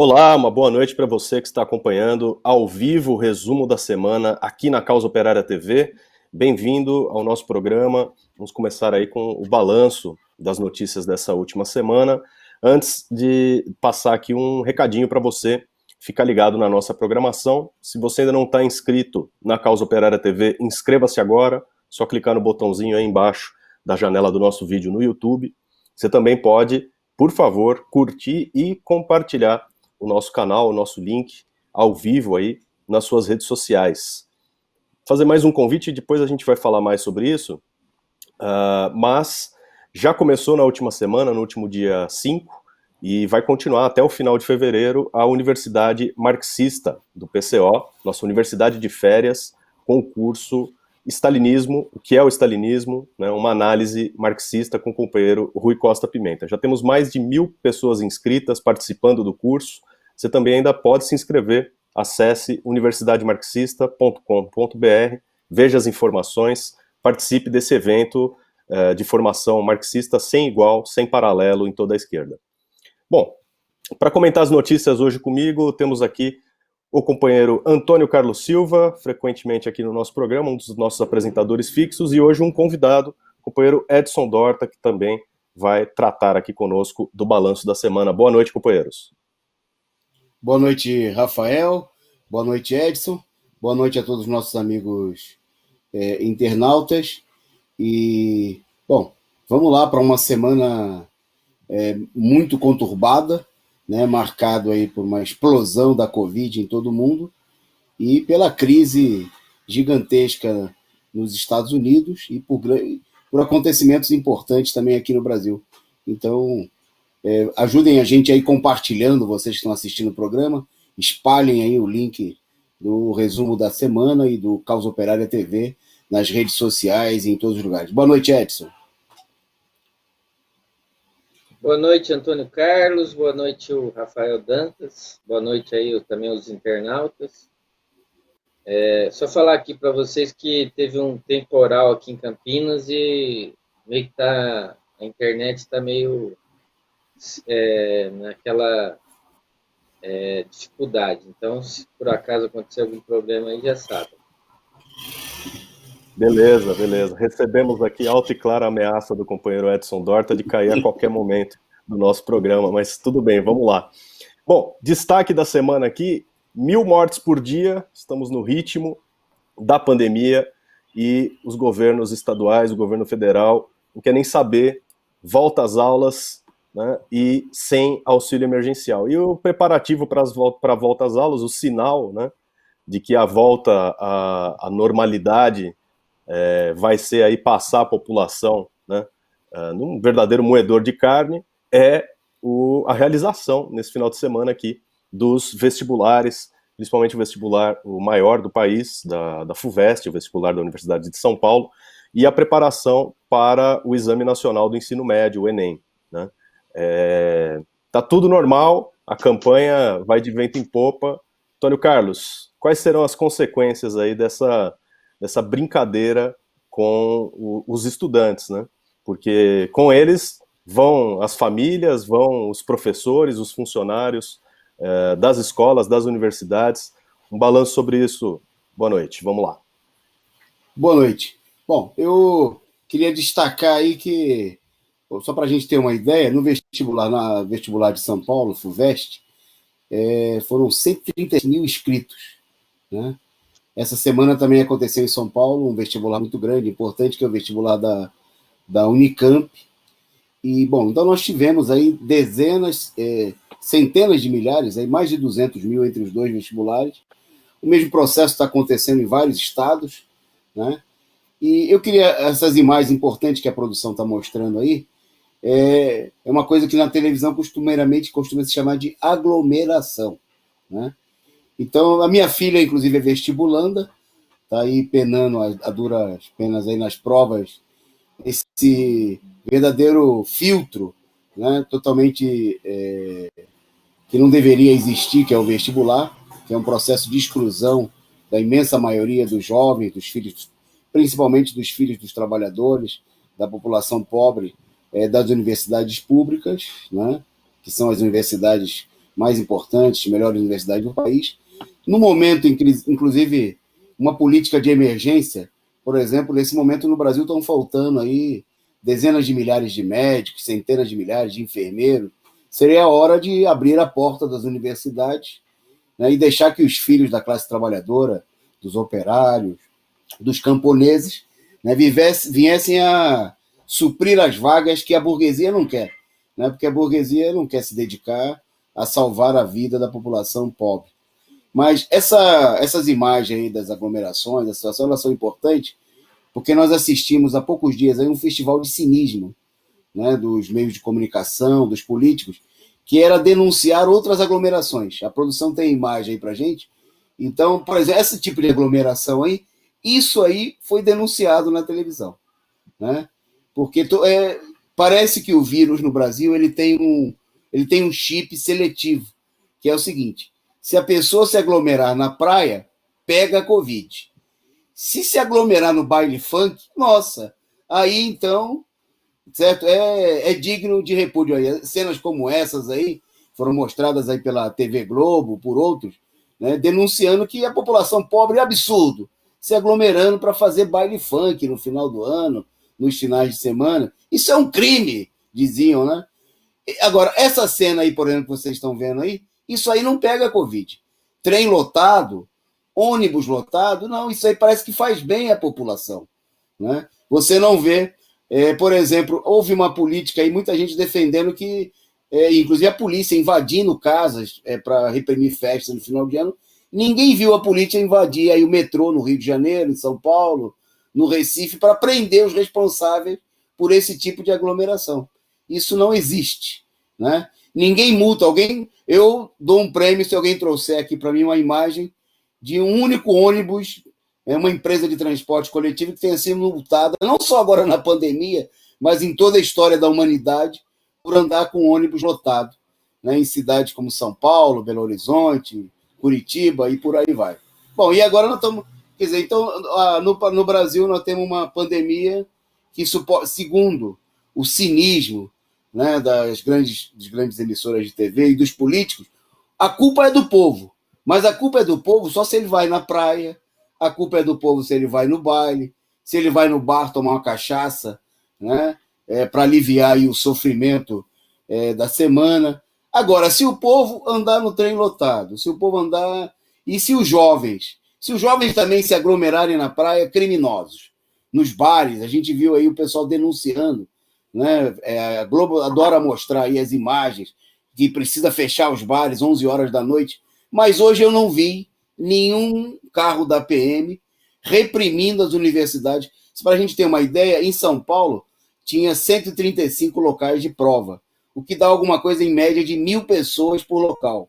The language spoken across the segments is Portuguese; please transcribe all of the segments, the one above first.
Olá, uma boa noite para você que está acompanhando ao vivo o resumo da semana aqui na Causa Operária TV. Bem-vindo ao nosso programa. Vamos começar aí com o balanço das notícias dessa última semana. Antes de passar aqui um recadinho para você, fica ligado na nossa programação. Se você ainda não está inscrito na Causa Operária TV, inscreva-se agora. Só clicar no botãozinho aí embaixo da janela do nosso vídeo no YouTube. Você também pode, por favor, curtir e compartilhar o nosso canal, o nosso link ao vivo aí nas suas redes sociais. Fazer mais um convite, depois a gente vai falar mais sobre isso, mas já começou na última semana, no último dia 5, e vai continuar até o final de fevereiro a Universidade Marxista do PCO, nossa universidade de férias, com o curso Stalinismo, o que é o Stalinismo, né, uma análise marxista com o companheiro Rui Costa Pimenta. Já temos mais de 1.000 pessoas inscritas participando do curso. Você também ainda pode se inscrever. Acesse universidademarxista.com.br, veja as informações, participe desse evento de formação marxista sem igual, sem paralelo em toda a esquerda. Bom, para comentar as notícias hoje comigo, temos aqui o companheiro Antônio Carlos Silva, frequentemente aqui no nosso programa, um dos nossos apresentadores fixos, e hoje um convidado, o companheiro Edson Dorta, que também vai tratar aqui conosco do balanço da semana. Boa noite, companheiros. Boa noite, Rafael. Boa noite, Edson. Boa noite a todos os nossos amigos internautas. E, bom, vamos lá para uma semana muito conturbada, né, marcado aí por uma explosão da Covid em todo o mundo e pela crise gigantesca nos Estados Unidos e por acontecimentos importantes também aqui no Brasil. Então, ajudem a gente aí compartilhando, vocês que estão assistindo o programa, espalhem aí o link do resumo da semana e do Causa Operária TV nas redes sociais e em todos os lugares. Boa noite, Edson. Boa noite, Antônio Carlos. Boa noite, o Rafael Dantas. Boa noite aí também os internautas. Só falar aqui para vocês que teve um temporal aqui em Campinas e meio que a internet está meio naquela dificuldade. Então, se por acaso acontecer algum problema aí, já sabe. Beleza, beleza. Recebemos aqui alta e clara a ameaça do companheiro Edson Dorta de cair a qualquer momento do nosso programa, mas tudo bem, vamos lá. Bom, destaque da semana aqui, 1.000 mortes por dia, estamos no ritmo da pandemia e os governos estaduais, o governo federal, não quer nem saber, volta às aulas, né, e sem auxílio emergencial. E o preparativo para a volta às aulas, o sinal, né, de que a volta à normalidade vai ser aí passar a população, né, num verdadeiro moedor de carne, é a realização, nesse final de semana aqui, dos vestibulares, principalmente o vestibular, o maior do país, da FUVEST, o vestibular da Universidade de São Paulo, e a preparação para o Exame Nacional do Ensino Médio, o Enem. Né? Tá tudo normal, a campanha vai de vento em popa. Antônio Carlos, quais serão as consequências aí dessa brincadeira com os estudantes, né? Porque com eles vão as famílias, vão os professores, os funcionários das escolas, das universidades. Um balanço sobre isso. Boa noite, vamos lá. Boa noite. Bom, eu queria destacar aí que, só para a gente ter uma ideia, no vestibular de São Paulo, FUVEST, foram 130 mil inscritos, né? Essa semana também aconteceu em São Paulo um vestibular muito grande, importante, que é o vestibular da Unicamp. E, bom, então nós tivemos aí centenas de milhares, aí mais de 200 mil entre os dois vestibulares. O mesmo processo está acontecendo em vários estados, né? E eu queria, essas imagens importantes que a produção está mostrando aí, é uma coisa que na televisão costumeiramente costuma se chamar de aglomeração, né? Então, a minha filha, inclusive, é vestibulanda, está aí penando a duras penas aí nas provas, esse verdadeiro filtro, né, totalmente que não deveria existir, que é o vestibular, que é um processo de exclusão da imensa maioria dos jovens, dos filhos, principalmente dos filhos dos trabalhadores, da população pobre, das universidades públicas, né, que são as universidades mais importantes, melhores universidades do país. No momento em que, inclusive, uma política de emergência, por exemplo, nesse momento no Brasil estão faltando aí dezenas de milhares de médicos, centenas de milhares de enfermeiros. Seria a hora de abrir a porta das universidades, né, e deixar que os filhos da classe trabalhadora, dos operários, dos camponeses, né, viessem a suprir as vagas que a burguesia não quer, né, porque a burguesia não quer se dedicar a salvar a vida da população pobre. Mas essas imagens aí das aglomerações, da situação, elas são importantes, porque nós assistimos há poucos dias aí um festival de cinismo, né, dos meios de comunicação, dos políticos, que era denunciar outras aglomerações. A produção tem imagem aí para gente. Então, por exemplo, esse tipo de aglomeração aí, isso aí foi denunciado na televisão, né? Porque parece que o vírus no Brasil ele tem um chip seletivo, que é o seguinte: se a pessoa se aglomerar na praia, pega a Covid. Se aglomerar no baile funk, nossa, aí então, certo? É digno de repúdio. Aí. Cenas como essas aí foram mostradas aí pela TV Globo, por outros, né, denunciando que a população pobre é absurdo, se aglomerando para fazer baile funk no final do ano, nos finais de semana. Isso é um crime, diziam, né? Agora, essa cena aí, por exemplo, que vocês estão vendo aí, isso aí não pega Covid. Trem lotado, ônibus lotado, não, isso aí parece que faz bem à população, né? Você não vê, por exemplo, houve uma política aí, muita gente defendendo que, inclusive a polícia invadindo casas para reprimir festas no final de ano. Ninguém viu a polícia invadir aí o metrô no Rio de Janeiro, em São Paulo, no Recife, para prender os responsáveis por esse tipo de aglomeração. Isso não existe, né? Ninguém multa alguém. Eu dou um prêmio se alguém trouxer aqui para mim uma imagem de um único ônibus, uma empresa de transporte coletivo que tenha sido multada, não só agora na pandemia, mas em toda a história da humanidade, por andar com ônibus lotado, né, em cidades como São Paulo, Belo Horizonte, Curitiba e por aí vai. Bom, e agora nós estamos... Quer dizer, então, no Brasil nós temos uma pandemia que, segundo o cinismo, né, das grandes emissoras de TV e dos políticos, a culpa é do povo. Mas a culpa é do povo só se ele vai na praia, a culpa é do povo se ele vai no baile, se ele vai no bar tomar uma cachaça, né, para aliviar aí o sofrimento da semana. Agora, se o povo andar no trem lotado, se o povo andar... E se os jovens também se aglomerarem na praia, criminosos. Nos bares, a gente viu aí o pessoal denunciando, né? A Globo adora mostrar aí as imagens que precisa fechar os bares 11 horas da noite, mas hoje eu não vi nenhum carro da PM reprimindo as universidades. Para a gente ter uma ideia, em São Paulo tinha 135 locais de prova, o que dá alguma coisa em média de 1.000 pessoas por local,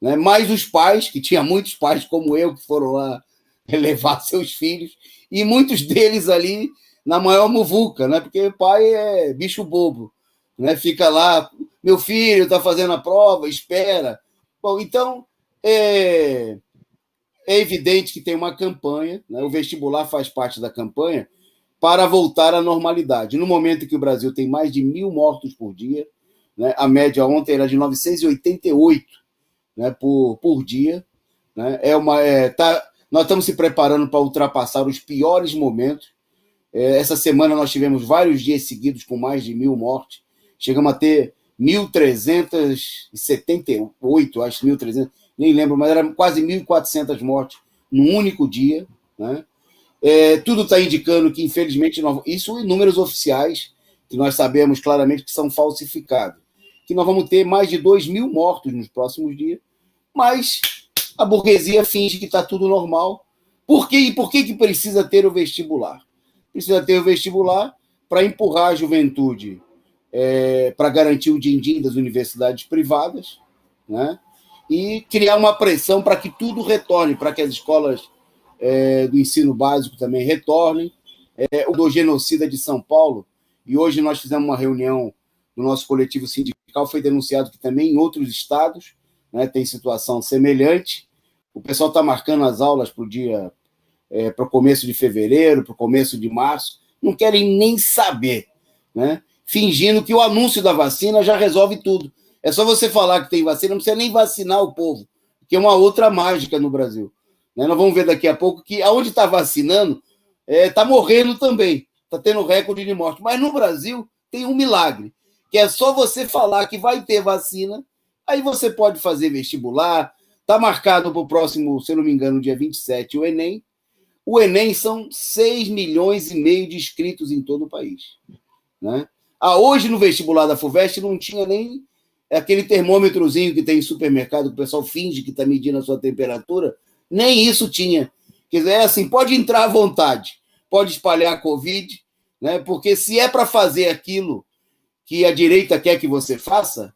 né? Mais os pais, que tinha muitos pais como eu que foram lá levar seus filhos, e muitos deles ali na maior muvuca, né? Porque o pai é bicho bobo, né? Fica lá, meu filho está fazendo a prova, espera. Bom, então é evidente que tem uma campanha, né? O vestibular faz parte da campanha para voltar à normalidade. No momento em que o Brasil tem mais de 1.000 mortos por dia, né? A média ontem era de 988, né, por dia, né? Nós estamos se preparando para ultrapassar os piores momentos. Essa semana nós tivemos vários dias seguidos com mais de 1.000 mortes. Chegamos a ter 1.378, acho 1.300, nem lembro, mas era quase 1.400 mortes num único dia, né? Tudo está indicando que, infelizmente, isso em números oficiais, que nós sabemos claramente que são falsificados, que nós vamos ter mais de 2.000 mortos nos próximos dias, mas a burguesia finge que está tudo normal. Por quê? E por que precisa ter o vestibular? Precisa ter o vestibular para empurrar a juventude, para garantir o din-din das universidades privadas, né? E criar uma pressão para que tudo retorne, para que as escolas do ensino básico também retornem. O do genocida de São Paulo, e hoje nós fizemos uma reunião do nosso coletivo sindical, foi denunciado que também em outros estados, né, tem situação semelhante. O pessoal está marcando as aulas para o começo de fevereiro, para o começo de março, não querem nem saber, né? Fingindo que o anúncio da vacina já resolve tudo. É só você falar que tem vacina, não precisa nem vacinar o povo, que é uma outra mágica no Brasil. Né? Nós vamos ver daqui a pouco que aonde está vacinando, está morrendo também, está tendo recorde de morte. Mas no Brasil tem um milagre, que é só você falar que vai ter vacina, aí você pode fazer vestibular, está marcado para o próximo, se eu não me engano, dia 27, o Enem. O Enem são 6,5 milhões de inscritos em todo o país. Né? Hoje, no vestibular da FUVEST, não tinha nem aquele termômetrozinho que tem em supermercado, que o pessoal finge que está medindo a sua temperatura, nem isso tinha. Quer dizer, é assim, pode entrar à vontade, pode espalhar a Covid, né? Porque se é para fazer aquilo que a direita quer que você faça,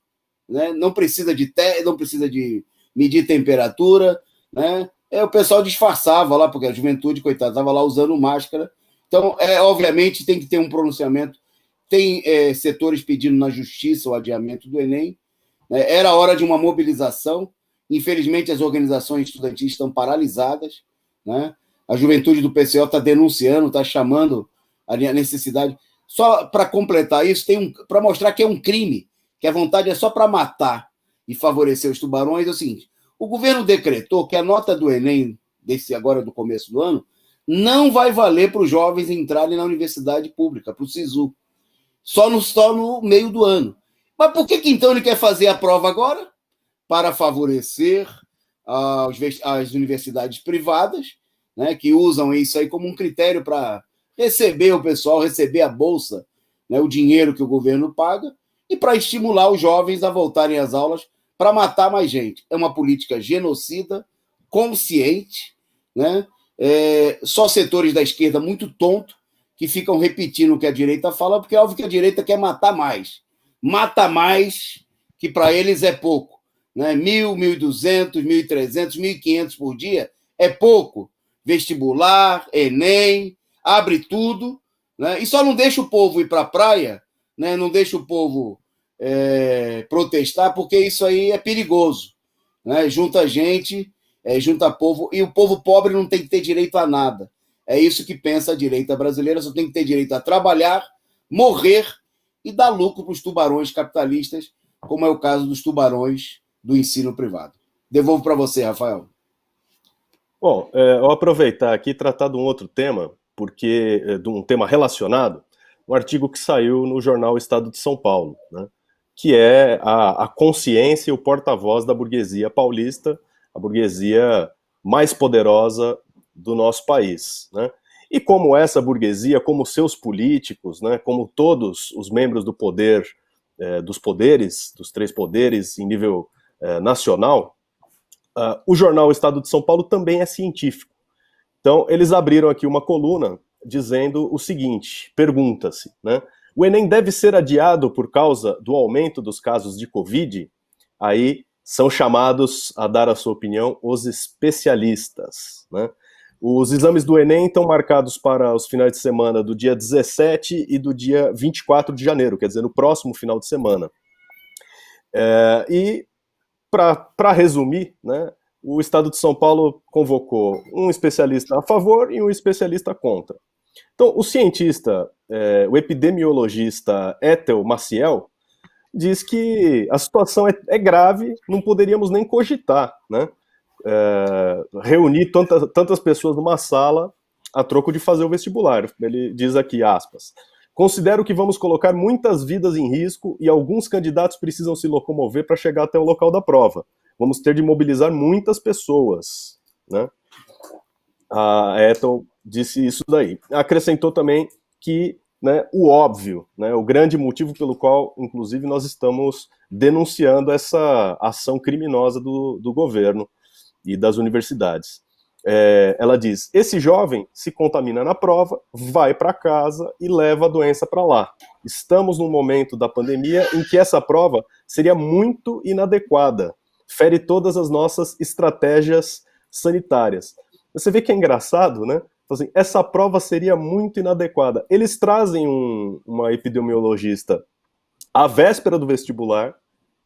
né? Não precisa de medir temperatura, né? O pessoal disfarçava lá, porque a juventude, coitada, estava lá usando máscara. Então, obviamente, tem que ter um pronunciamento. Tem setores pedindo na justiça o adiamento do Enem. Era hora de uma mobilização. Infelizmente, as organizações estudantis estão paralisadas. Né? A juventude do PCO está denunciando, está chamando a necessidade. Só para completar isso, para mostrar que é um crime, que a vontade é só para matar e favorecer os tubarões, é o seguinte: o governo decretou que a nota do Enem, agora do começo do ano, não vai valer para os jovens entrarem na universidade pública, para o SISU. Só no meio do ano. Mas por que então ele quer fazer a prova agora? Para favorecer as universidades privadas, né, que usam isso aí como um critério para receber o pessoal, receber a bolsa, né, o dinheiro que o governo paga, e para estimular os jovens a voltarem às aulas para matar mais gente. É uma política genocida, consciente, né? Só setores da esquerda muito tonto que ficam repetindo o que a direita fala, porque é óbvio que a direita quer matar mais. Mata mais, que para eles é pouco. Né? 1.000, 1.200, 1.300, 1.500 por dia é pouco. Vestibular, Enem, abre tudo, né? E só não deixa o povo ir para a praia, né? Não deixa o povo protestar, porque isso aí é perigoso. Né? Junta gente, junta povo, e o povo pobre não tem que ter direito a nada. É isso que pensa a direita brasileira, só tem que ter direito a trabalhar, morrer e dar lucro para os tubarões capitalistas, como é o caso dos tubarões do ensino privado. Devolvo para você, Rafael. Bom, eu vou aproveitar aqui e tratar de um outro tema, de um tema relacionado, um artigo que saiu no jornal Estado de São Paulo, né, que é a consciência e o porta-voz da burguesia paulista, a burguesia mais poderosa do nosso país, né? E como essa burguesia, como seus políticos, né, como todos os membros do poder, dos três poderes em nível nacional, o jornal Estado de São Paulo também é científico. Então, eles abriram aqui uma coluna dizendo o seguinte, pergunta-se, né, o Enem deve ser adiado por causa do aumento dos casos de Covid? Aí são chamados a dar a sua opinião os especialistas, né? Os exames do Enem estão marcados para os finais de semana do dia 17 e do dia 24 de janeiro, quer dizer, no próximo final de semana. E, para resumir, né, o Estado de São Paulo convocou um especialista a favor e um especialista contra. Então, o cientista, o epidemiologista Ethel Maciel, diz que a situação é grave, não poderíamos nem cogitar, né? Reunir tantas pessoas numa sala a troco de fazer o vestibular. Ele diz aqui, aspas, considero que vamos colocar muitas vidas em risco e alguns candidatos precisam se locomover para chegar até o local da prova. Vamos ter de mobilizar muitas pessoas, né? A Ethel disse isso daí. Acrescentou também que, né, o óbvio, né, o grande motivo pelo qual, inclusive, nós estamos denunciando essa ação criminosa do governo e das universidades. Ela diz, esse jovem se contamina na prova, vai para casa e leva a doença para lá. Estamos num momento da pandemia em que essa prova seria muito inadequada, fere todas as nossas estratégias sanitárias. Você vê que é engraçado, né? Assim, essa prova seria muito inadequada. Eles trazem uma epidemiologista à véspera do vestibular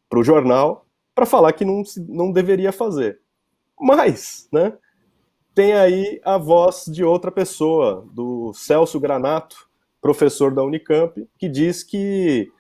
para o jornal para falar que não deveria fazer. Mas, né, tem aí a voz de outra pessoa, do Celso Granato, professor da Unicamp, que diz que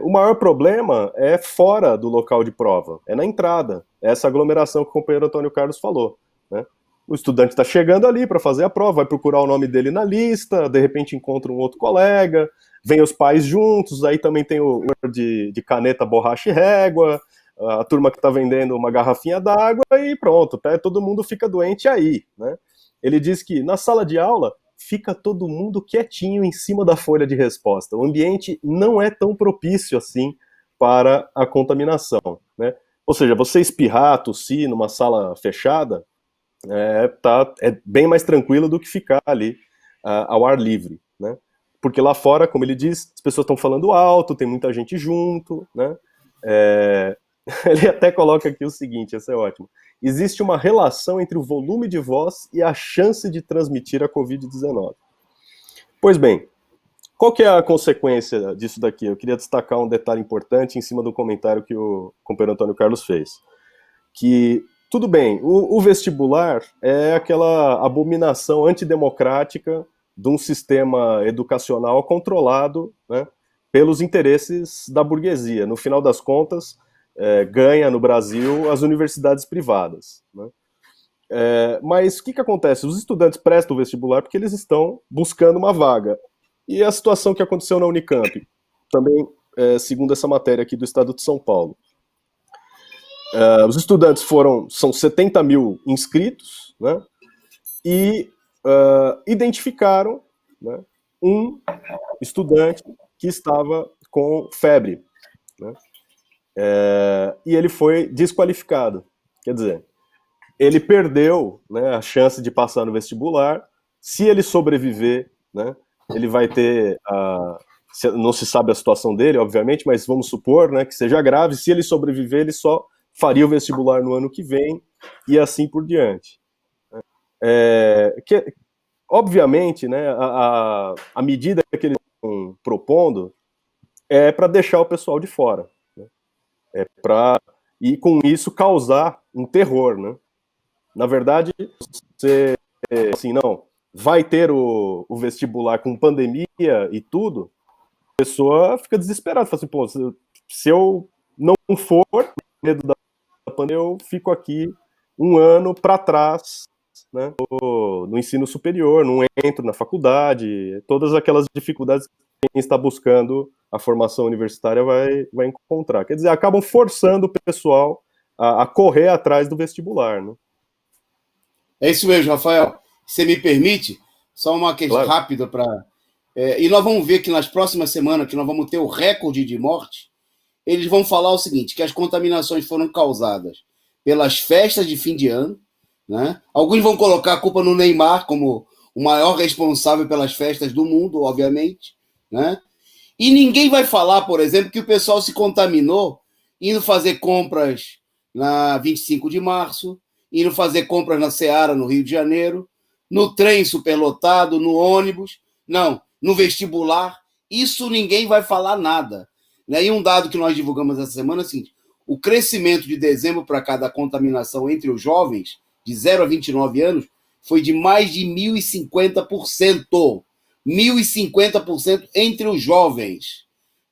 O maior problema é fora do local de prova, é na entrada, essa aglomeração que o companheiro Antônio Carlos falou, né? O estudante está chegando ali para fazer a prova, vai procurar o nome dele na lista, de repente encontra um outro colega, vem os pais juntos, aí também tem o de caneta, borracha e régua, a turma que está vendendo uma garrafinha d'água e pronto, todo mundo fica doente aí, né? Ele diz que na sala de aula fica todo mundo quietinho em cima da folha de resposta. O ambiente não é tão propício assim para a contaminação, né? Ou seja, você espirrar, tossir numa sala fechada, é bem mais tranquilo do que ficar ali ao ar livre, né? Porque lá fora, como ele diz, as pessoas estão falando alto, tem muita gente junto, né? Ele até coloca aqui o seguinte, esse é ótimo. Existe uma relação entre o volume de voz e a chance de transmitir a Covid-19. Pois bem, qual que é a consequência disso daqui? Eu queria destacar um detalhe importante em cima do comentário que o companheiro Antônio Carlos fez. Que, tudo bem, o vestibular é aquela abominação antidemocrática de um sistema educacional controlado, né, pelos interesses da burguesia. No final das contas, ganha no Brasil as universidades privadas, né? Mas o que acontece? Os estudantes prestam o vestibular porque eles estão buscando uma vaga. E a situação que aconteceu na Unicamp, também segundo essa matéria aqui do Estado de São Paulo. Os estudantes são 70 mil inscritos, né, e identificaram, né, um estudante que estava com febre, né, e ele foi desqualificado. Quer dizer, ele perdeu, né, a chance de passar no vestibular. Se ele sobreviver, né, ele vai ter não se sabe a situação dele, obviamente, mas vamos supor, né, que seja grave. Se ele sobreviver, ele só faria o vestibular no ano que vem e assim por diante. Obviamente, né, a medida que eles estão propondo é para deixar o pessoal de fora, né? E com isso causar um terror, né? Na verdade, você, assim, não, vai ter o vestibular com pandemia e tudo, a pessoa fica desesperada, fala assim, pô, se eu não for, medo da pandemia, eu fico aqui um ano para trás, né, no ensino superior, não entro na faculdade, todas aquelas dificuldades que quem está buscando a formação universitária vai encontrar. Quer dizer, acabam forçando o pessoal a correr atrás do vestibular, né? É isso mesmo, Rafael. Você me permite? Só uma questão rápida para... e nós vamos ver que nas próximas semanas, que nós vamos ter o recorde de morte, eles vão falar o seguinte, que as contaminações foram causadas pelas festas de fim de ano, né? Alguns vão colocar a culpa no Neymar como o maior responsável pelas festas do mundo, obviamente, né? E ninguém vai falar, por exemplo, que o pessoal se contaminou indo fazer compras na 25 de março, indo fazer compras na Seara, no Rio de Janeiro, no trem superlotado, no ônibus, não, no vestibular. Isso ninguém vai falar nada, né? E um dado que nós divulgamos essa semana é o seguinte, o crescimento de dezembro para cá da contaminação entre os jovens, de 0 a 29 anos, foi de mais de 1.050%. 1.050% entre os jovens.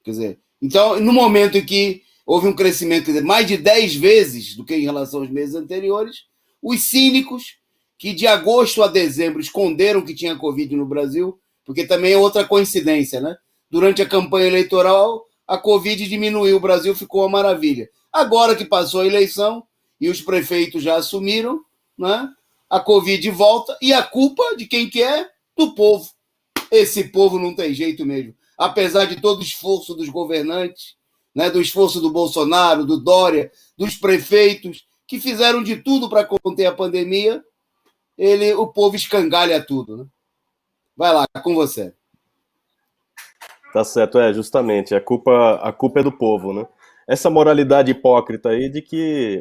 Quer dizer, então, no momento em que houve um crescimento, quer dizer, mais de 10 vezes do que em relação aos meses anteriores, os cínicos, que de agosto a dezembro esconderam que tinha Covid no Brasil, porque também é outra coincidência, né? Durante a campanha eleitoral, a Covid diminuiu, o Brasil ficou uma maravilha. Agora que passou a eleição e os prefeitos já assumiram, né? A Covid volta e a culpa de quem que é? Do povo. Esse povo não tem jeito mesmo. Apesar de todo o esforço dos governantes, né, do esforço do Bolsonaro, do Dória, dos prefeitos, que fizeram de tudo para conter a pandemia, o povo escangalha tudo, né? Vai lá, com você. Tá certo, justamente, a culpa é do povo, né? Essa moralidade hipócrita aí de que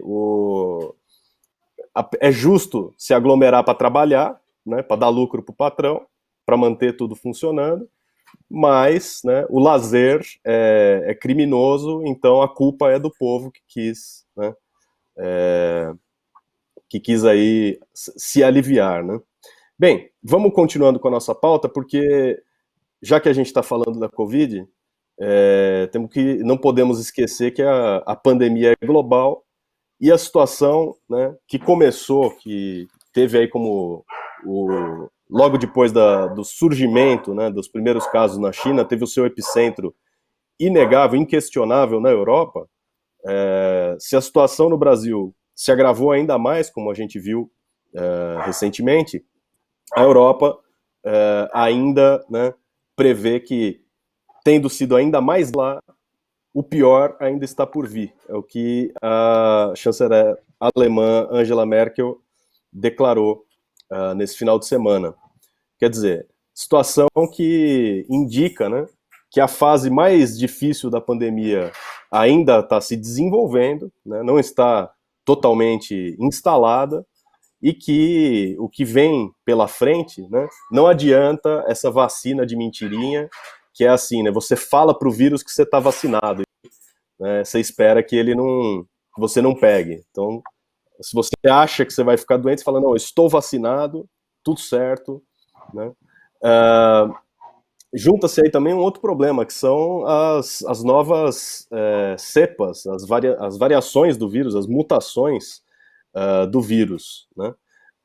é justo se aglomerar para trabalhar, né, para dar lucro para o patrão, para manter tudo funcionando, mas, né, o lazer é criminoso, então a culpa é do povo que quis, né, aí se aliviar, né? Bem, vamos continuando com a nossa pauta, porque já que a gente está falando da Covid, não podemos esquecer que a pandemia é global e a situação, né, que começou, que teve aí como logo depois do surgimento, né, dos primeiros casos na China, teve o seu epicentro inegável, inquestionável na Europa. Se a situação no Brasil se agravou ainda mais, como a gente viu recentemente, a Europa ainda, né, prevê que, tendo sido ainda mais lá, o pior ainda está por vir. É o que a chanceler alemã Angela Merkel declarou nesse final de semana. Quer dizer, situação que indica, né, que a fase mais difícil da pandemia ainda está se desenvolvendo, né, não está totalmente instalada, e que o que vem pela frente, né, não adianta essa vacina de mentirinha, que é assim, né, você fala para o vírus que você está vacinado, né, você espera que que você não pegue. Então, se você acha que você vai ficar doente, você fala, não, eu estou vacinado, tudo certo, né? Junta-se aí também um outro problema, que são as novas cepas, as variações do vírus, as mutações do vírus, né?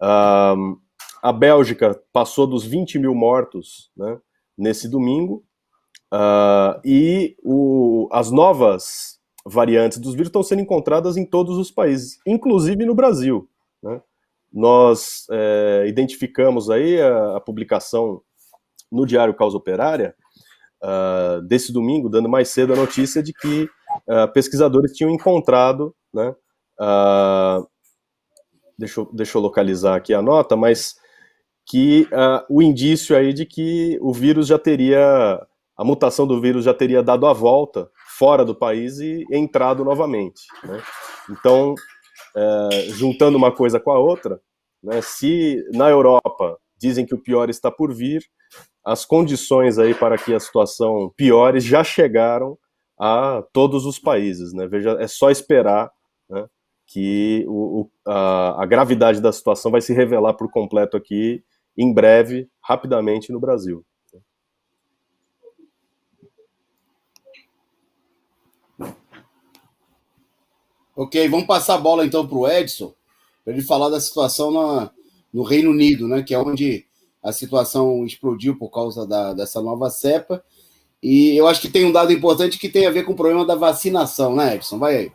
A Bélgica passou dos 20 mil mortos, né, nesse domingo, e as novas variantes dos vírus estão sendo encontradas em todos os países, inclusive no Brasil, né? Nós identificamos aí a publicação no Diário Causa Operária desse domingo, dando mais cedo a notícia de que pesquisadores tinham encontrado, né, deixa eu localizar aqui a nota, mas que o indício aí de que o vírus a mutação do vírus já teria dado a volta fora do país e entrado novamente, né? Então, juntando uma coisa com a outra, né, se na Europa dizem que o pior está por vir, as condições aí para que a situação piore já chegaram a todos os países, né? Veja, é só esperar, né, que a gravidade da situação vai se revelar por completo aqui em breve, rapidamente no Brasil. Ok, vamos passar a bola então para o Edson, para ele falar da situação no Reino Unido, né, que é onde a situação explodiu por causa dessa nova cepa. E eu acho que tem um dado importante que tem a ver com o problema da vacinação, né, Edson? Vai aí.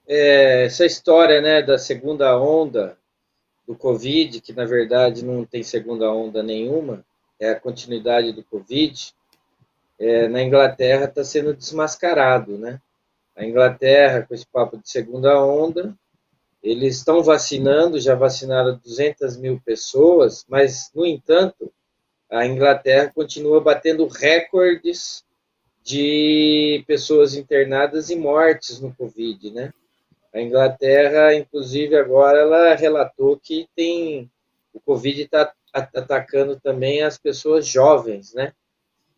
Essa história, né, da segunda onda do Covid, que na verdade não tem segunda onda nenhuma, é a continuidade do Covid, na Inglaterra está sendo desmascarado, né? A Inglaterra, com esse papo de segunda onda, eles estão vacinando, já vacinaram 200 mil pessoas, mas, no entanto, a Inglaterra continua batendo recordes de pessoas internadas e mortes no Covid, né? A Inglaterra, inclusive, agora ela relatou que o Covid está atacando também as pessoas jovens, né?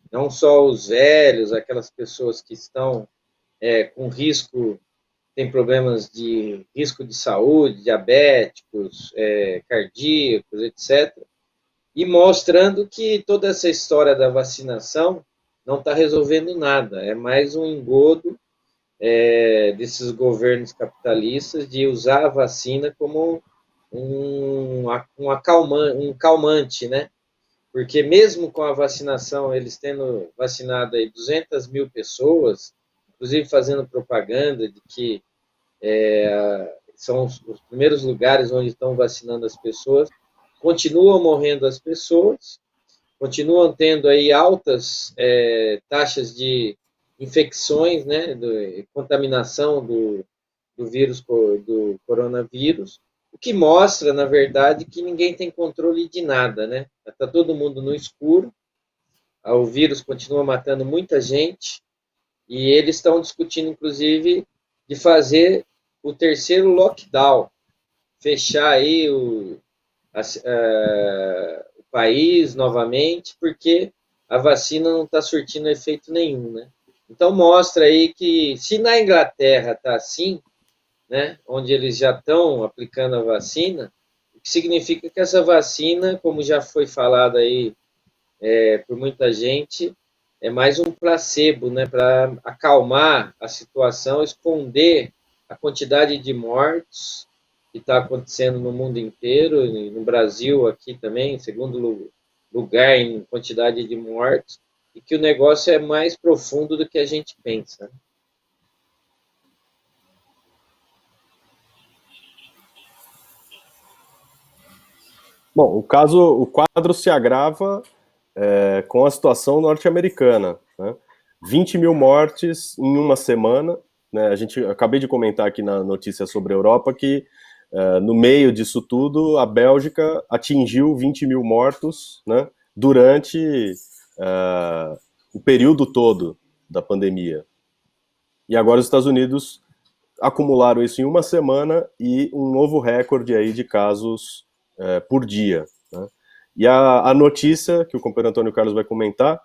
Não só os velhos, aquelas pessoas que estão com risco, tem problemas de risco de saúde, diabéticos, cardíacos, etc. E mostrando que toda essa história da vacinação não está resolvendo nada, é mais um engodo desses governos capitalistas de usar a vacina como um calmante, né? Porque mesmo com a vacinação, eles tendo vacinado aí 200 mil pessoas, inclusive fazendo propaganda de que são os primeiros lugares onde estão vacinando as pessoas, continuam morrendo as pessoas, continuam tendo aí altas taxas de infecções, né, contaminação do vírus, do coronavírus, o que mostra, na verdade, que ninguém tem controle de nada, né? Está todo mundo no escuro, o vírus continua matando muita gente, e eles estão discutindo, inclusive, de fazer o terceiro lockdown, fechar aí o país novamente, porque a vacina não está surtindo efeito nenhum, né? Então mostra aí que se na Inglaterra está assim, né, onde eles já estão aplicando a vacina, o que significa que essa vacina, como já foi falado aí por muita gente, é mais um placebo, né, para acalmar a situação, esconder a quantidade de mortes que está acontecendo no mundo inteiro, no Brasil aqui também, em segundo lugar em quantidade de mortes, e que o negócio é mais profundo do que a gente pensa. Bom, o quadro se agrava com a situação norte-americana, né? 20 mil mortes em uma semana, né? Acabei de comentar aqui na notícia sobre a Europa que no meio disso tudo, a Bélgica atingiu 20 mil mortos, né, durante o período todo da pandemia. E agora os Estados Unidos acumularam isso em uma semana e um novo recorde aí de casos por dia. Né? E a notícia que o companheiro Antônio Carlos vai comentar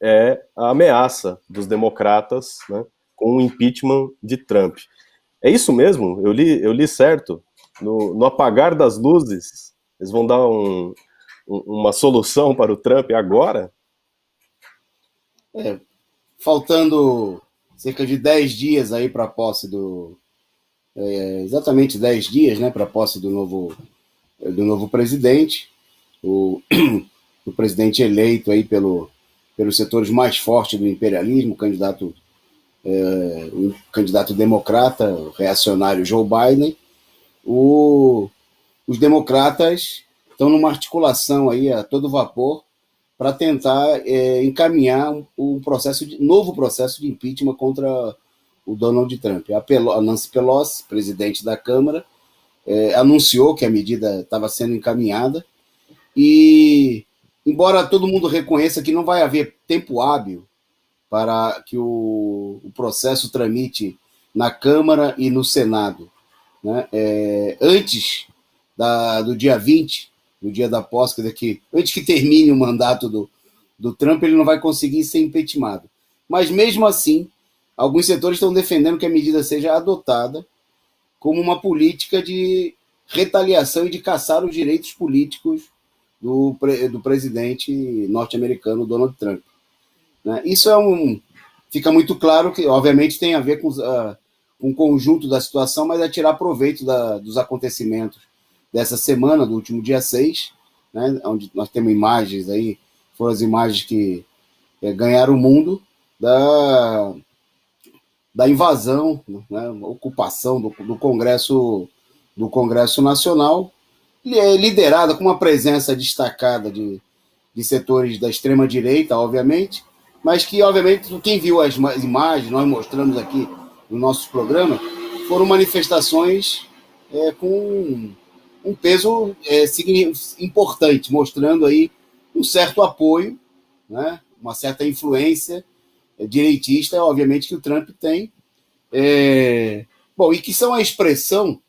é a ameaça dos democratas, né, com o impeachment de Trump. É isso mesmo? Eu li certo? No apagar das luzes, eles vão dar uma solução para o Trump agora? Faltando cerca de 10 dias aí para a posse exatamente 10 dias, né, para a posse do novo presidente, o presidente eleito aí pelos setores mais fortes do imperialismo, o candidato democrata, o reacionário Joe Biden. Os democratas estão numa articulação aí a todo vapor para tentar encaminhar um novo processo de impeachment contra o Donald Trump. A Nancy Pelosi, presidente da Câmara, anunciou que a medida estava sendo encaminhada e, embora todo mundo reconheça que não vai haver tempo hábil para que o processo tramite na Câmara e no Senado, né, antes do dia 20, no dia da posse, antes que termine o mandato do Trump, ele não vai conseguir ser impeachmentado. Mas, mesmo assim, alguns setores estão defendendo que a medida seja adotada como uma política de retaliação e de caçar os direitos políticos do presidente norte-americano, Donald Trump. Né? Isso fica muito claro que, obviamente, tem a ver com o conjunto da situação, mas é tirar proveito dos acontecimentos dessa semana, do último dia 6, né, onde nós temos imagens aí, foram as imagens que ganharam o mundo da invasão, né, ocupação do Congresso Nacional, liderada com uma presença destacada de setores da extrema-direita, obviamente, mas que, obviamente, quem viu as imagens, nós mostramos aqui no nosso programa, foram manifestações com um peso importante, mostrando aí um certo apoio, né, uma certa influência direitista, obviamente, que o Trump tem. Bom, e que são a expressão,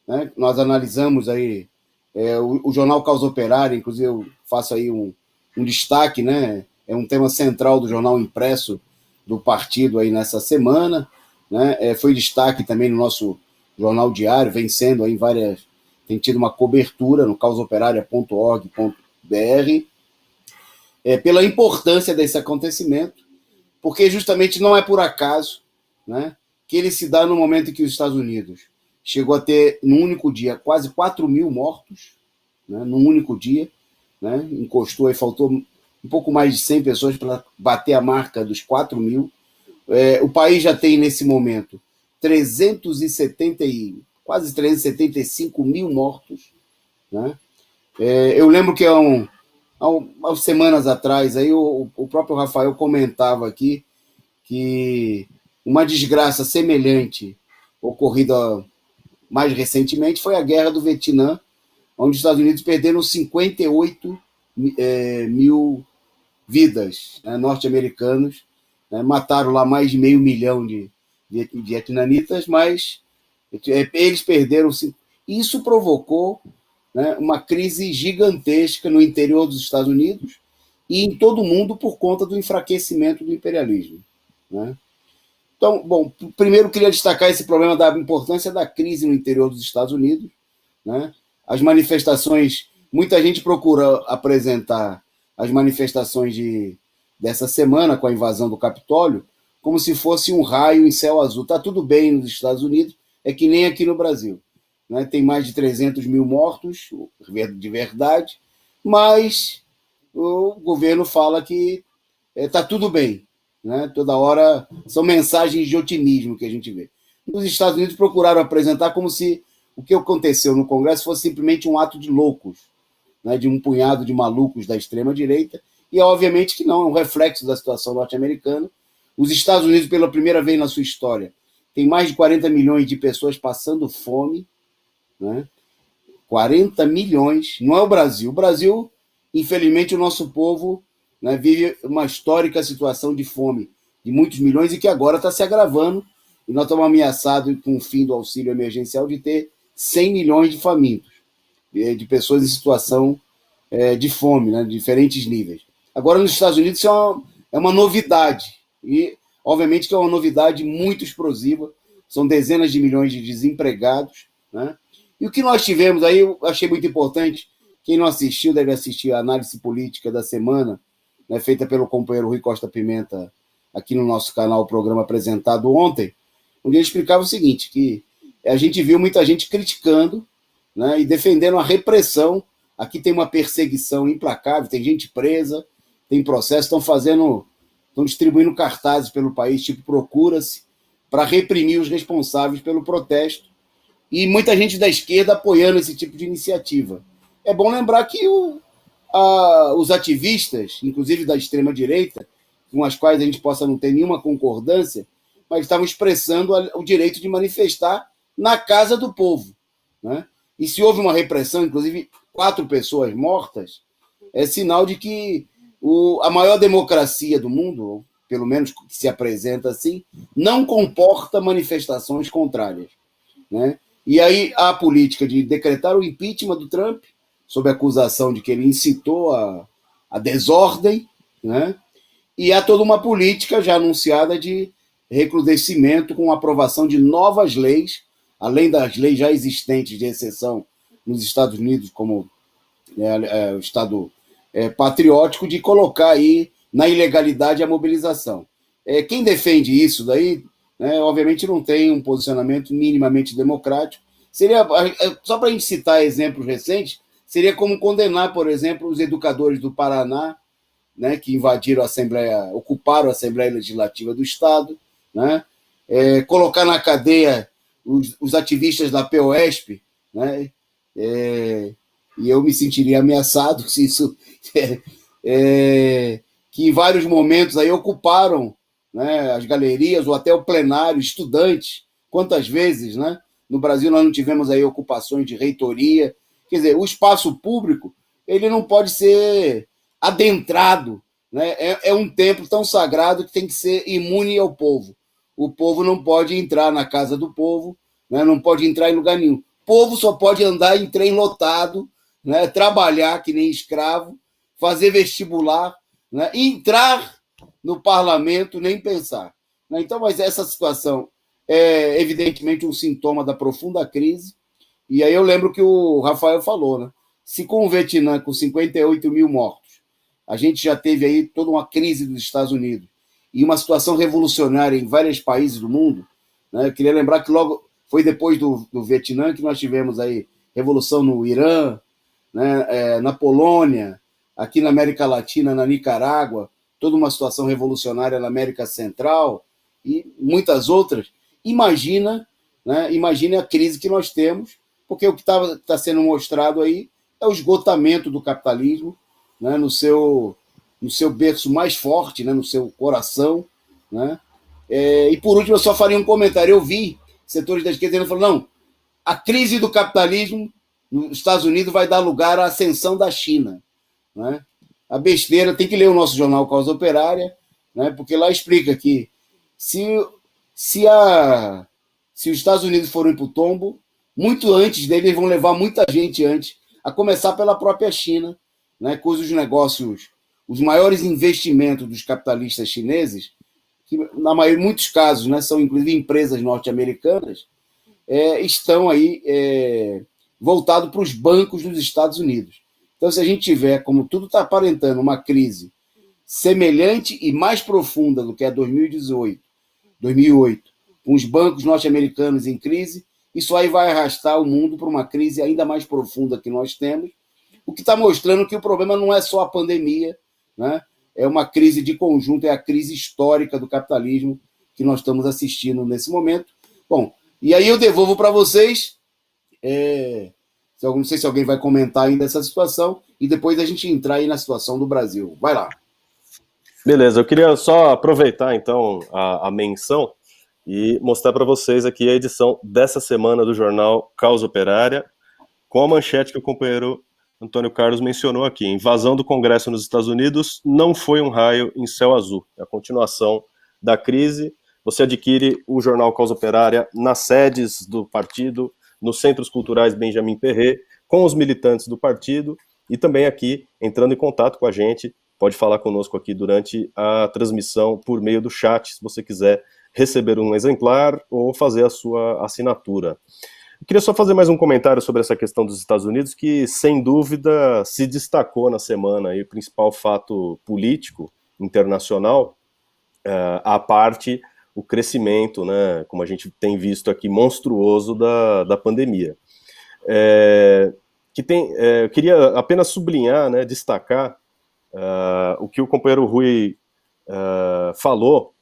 né, nós analisamos aí o jornal Causa Operária, inclusive eu faço aí um destaque, né, é um tema central do jornal impresso do partido aí nessa semana, né, foi destaque também no nosso jornal diário, vem sendo aí tem tido uma cobertura no causaoperaria.org.br pela importância desse acontecimento, porque justamente não é por acaso, né, que ele se dá no momento em que os Estados Unidos chegou a ter, num único dia, quase 4 mil mortos, né, num único dia, né, encostou e faltou um pouco mais de 100 pessoas para bater a marca dos 4 mil. O país já tem, nesse momento, quase 375 mil mortos. Né? Eu lembro que há umas semanas atrás, aí o próprio Rafael comentava aqui que uma desgraça semelhante ocorrida mais recentemente foi a Guerra do Vietnã, onde os Estados Unidos perderam 58 mil vidas, né, norte-americanos, né, mataram lá mais de 500 mil de vietnamitas, mas eles perderam. Isso provocou, né, uma crise gigantesca no interior dos Estados Unidos e em todo o mundo por conta do enfraquecimento do imperialismo. Né? Então, bom, primeiro queria destacar esse problema da importância da crise no interior dos Estados Unidos. Né? As manifestações, muita gente procura apresentar as manifestações dessa semana com a invasão do Capitólio como se fosse um raio em céu azul. Está tudo bem nos Estados Unidos, é que nem aqui no Brasil. Né? Tem mais de 300 mil mortos, de verdade, mas o governo fala que está tudo bem. Né? Toda hora são mensagens de otimismo que a gente vê. Nos Estados Unidos procuraram apresentar como se o que aconteceu no Congresso fosse simplesmente um ato de loucos, né? De um punhado de malucos da extrema-direita, e obviamente que não, é um reflexo da situação norte-americana. Os Estados Unidos, pela primeira vez na sua história, tem mais de 40 milhões de pessoas passando fome, né? 40 milhões, não é o Brasil. O Brasil, infelizmente, o nosso povo, né, vive uma histórica situação de fome de muitos milhões e que agora está se agravando, e nós estamos ameaçados com o fim do auxílio emergencial de ter 100 milhões de famintos, de pessoas em situação de fome, né, de diferentes níveis. Agora, nos Estados Unidos, isso é uma novidade, e obviamente que é uma novidade muito explosiva, são dezenas de milhões de desempregados, né? E o que nós tivemos aí, eu achei muito importante, quem não assistiu deve assistir a análise política da semana, né, feita pelo companheiro Rui Costa Pimenta, aqui no nosso canal, o programa apresentado ontem, onde ele explicava o seguinte, que a gente viu muita gente criticando, né, e defendendo a repressão. Aqui tem uma perseguição implacável, tem gente presa, tem processo, estão distribuindo cartazes pelo país, tipo procura-se, para reprimir os responsáveis pelo protesto, e muita gente da esquerda apoiando esse tipo de iniciativa. É bom lembrar que os ativistas, inclusive da extrema-direita, com as quais a gente possa não ter nenhuma concordância, mas estavam expressando o direito de manifestar na casa do povo. Né? E se houve uma repressão, inclusive 4 pessoas mortas, é sinal de que a maior democracia do mundo, pelo menos que se apresenta assim, não comporta manifestações contrárias. Né? E aí há a política de decretar o impeachment do Trump, sob a acusação de que ele incitou a desordem, né? E há toda uma política já anunciada de recrudescimento com a aprovação de novas leis, além das leis já existentes de exceção nos Estados Unidos, como o Estado patriótico, de colocar aí na ilegalidade a mobilização. Quem defende isso daí, né, obviamente não tem um posicionamento minimamente democrático. Seria, só para a gente citar exemplos recentes, seria como condenar, por exemplo, os educadores do Paraná, né, que invadiram ocuparam a Assembleia Legislativa do Estado, né, colocar na cadeia os ativistas da POSP, né, e eu me sentiria ameaçado se isso... que em vários momentos aí ocuparam, né, as galerias ou até o plenário, estudantes. Quantas vezes, né? No Brasil nós não tivemos aí ocupações de reitoria. Quer dizer, o espaço público ele não pode ser adentrado, né? É um templo tão sagrado que tem que ser imune ao povo. O povo não pode entrar na casa do povo, né? Não pode entrar em lugar nenhum. O povo só pode andar em trem lotado, né? Trabalhar que nem escravo, fazer vestibular, né? Entrar no parlamento, nem pensar. Né? Então, mas essa situação é evidentemente um sintoma da profunda crise. E aí eu lembro que o Rafael falou, né? Se com o Vietnã, com 58 mil mortos, a gente já teve aí toda uma crise dos Estados Unidos e uma situação revolucionária em vários países do mundo, né? Eu queria lembrar que logo foi depois do Vietnã que nós tivemos aí revolução no Irã, né? Na Polônia, aqui na América Latina, na Nicarágua, toda uma situação revolucionária na América Central e muitas outras. Imagina, né? Imagine a crise que nós temos, porque o que está sendo mostrado aí é o esgotamento do capitalismo, né? no seu berço mais forte, né? No seu coração. Né? E por último, eu só faria um comentário. Eu vi setores da esquerda falando, não, a crise do capitalismo nos Estados Unidos vai dar lugar à ascensão da China. Né? A besteira, tem que ler o nosso jornal Causa Operária, né? Porque lá explica que se os Estados Unidos forem para o tombo, muito antes deles vão levar muita gente antes, a começar pela própria China, né? Cujos negócios, os maiores investimentos dos capitalistas chineses, que na maioria, em muitos casos, né, são inclusive empresas norte-americanas, estão aí voltados para os bancos dos Estados Unidos. Então, se a gente tiver, como tudo está aparentando, uma crise semelhante e mais profunda do que a 2018, 2008, com os bancos norte-americanos em crise, isso aí vai arrastar o mundo para uma crise ainda mais profunda que nós temos, o que está mostrando que o problema não é só a pandemia, né? É uma crise de conjunto, é a crise histórica do capitalismo que nós estamos assistindo nesse momento. Bom, e aí eu devolvo para vocês, não sei se alguém vai comentar ainda essa situação, e depois a gente entrar aí na situação do Brasil. Vai lá. Beleza, eu queria só aproveitar então a menção e mostrar para vocês aqui a edição dessa semana do jornal Causa Operária, com a manchete que o companheiro Antônio Carlos mencionou aqui: invasão do Congresso nos Estados Unidos não foi um raio em céu azul. É a continuação da crise. Você adquire o jornal Causa Operária nas sedes do partido, nos centros culturais Benjamin Perret, com os militantes do partido, e também aqui, entrando em contato com a gente, pode falar conosco aqui durante a transmissão por meio do chat, se você quiser receber um exemplar ou fazer a sua assinatura. Eu queria só fazer mais um comentário sobre essa questão dos Estados Unidos, que, sem dúvida, se destacou na semana, e o principal fato político internacional, à parte o crescimento, né, como a gente tem visto aqui, monstruoso da pandemia. Eu queria apenas sublinhar, né, destacar o que o companheiro Rui falou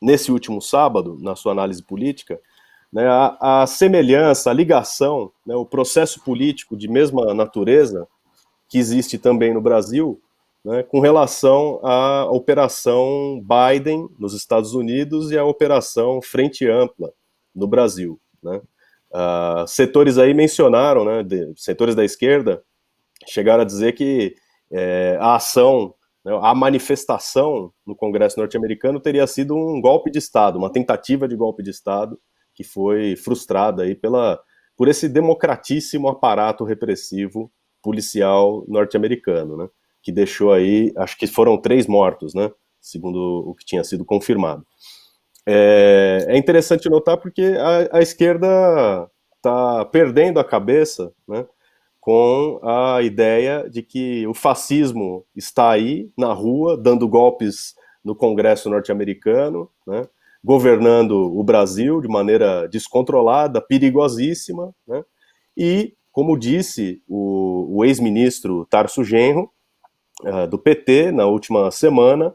nesse último sábado, na sua análise política, né, a semelhança, a ligação, né, o processo político de mesma natureza que existe também no Brasil, né, com relação à operação Biden nos Estados Unidos e à operação Frente Ampla no Brasil, né. Setores aí mencionaram, né, setores da esquerda chegaram a dizer que a ação, né, a manifestação no Congresso norte-americano teria sido um golpe de Estado, uma tentativa de golpe de Estado que foi frustrada aí por esse democratíssimo aparato repressivo policial norte-americano, né, que deixou aí, acho que foram 3 mortos, né, segundo o que tinha sido confirmado. É interessante notar porque a esquerda está perdendo a cabeça, né, com a ideia de que o fascismo está aí na rua, dando golpes no Congresso norte-americano, né, governando o Brasil de maneira descontrolada, perigosíssima, né, e, como disse o ex-ministro Tarso Genro, do PT, na última semana,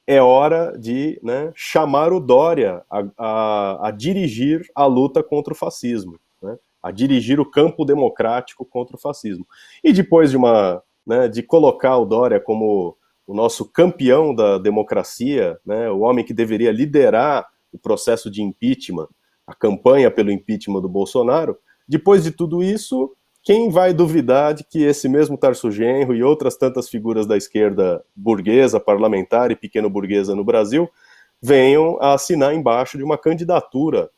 é hora de, né, chamar o Dória a dirigir a luta contra o fascismo, né, a dirigir o campo democrático contra o fascismo. E depois de colocar o Dória como o nosso campeão da democracia, né, o homem que deveria liderar o processo de impeachment, a campanha pelo impeachment do Bolsonaro, depois de tudo isso, quem vai duvidar de que esse mesmo Tarso Genro e outras tantas figuras da esquerda burguesa, parlamentar e pequeno-burguesa no Brasil venham a assinar embaixo de uma candidatura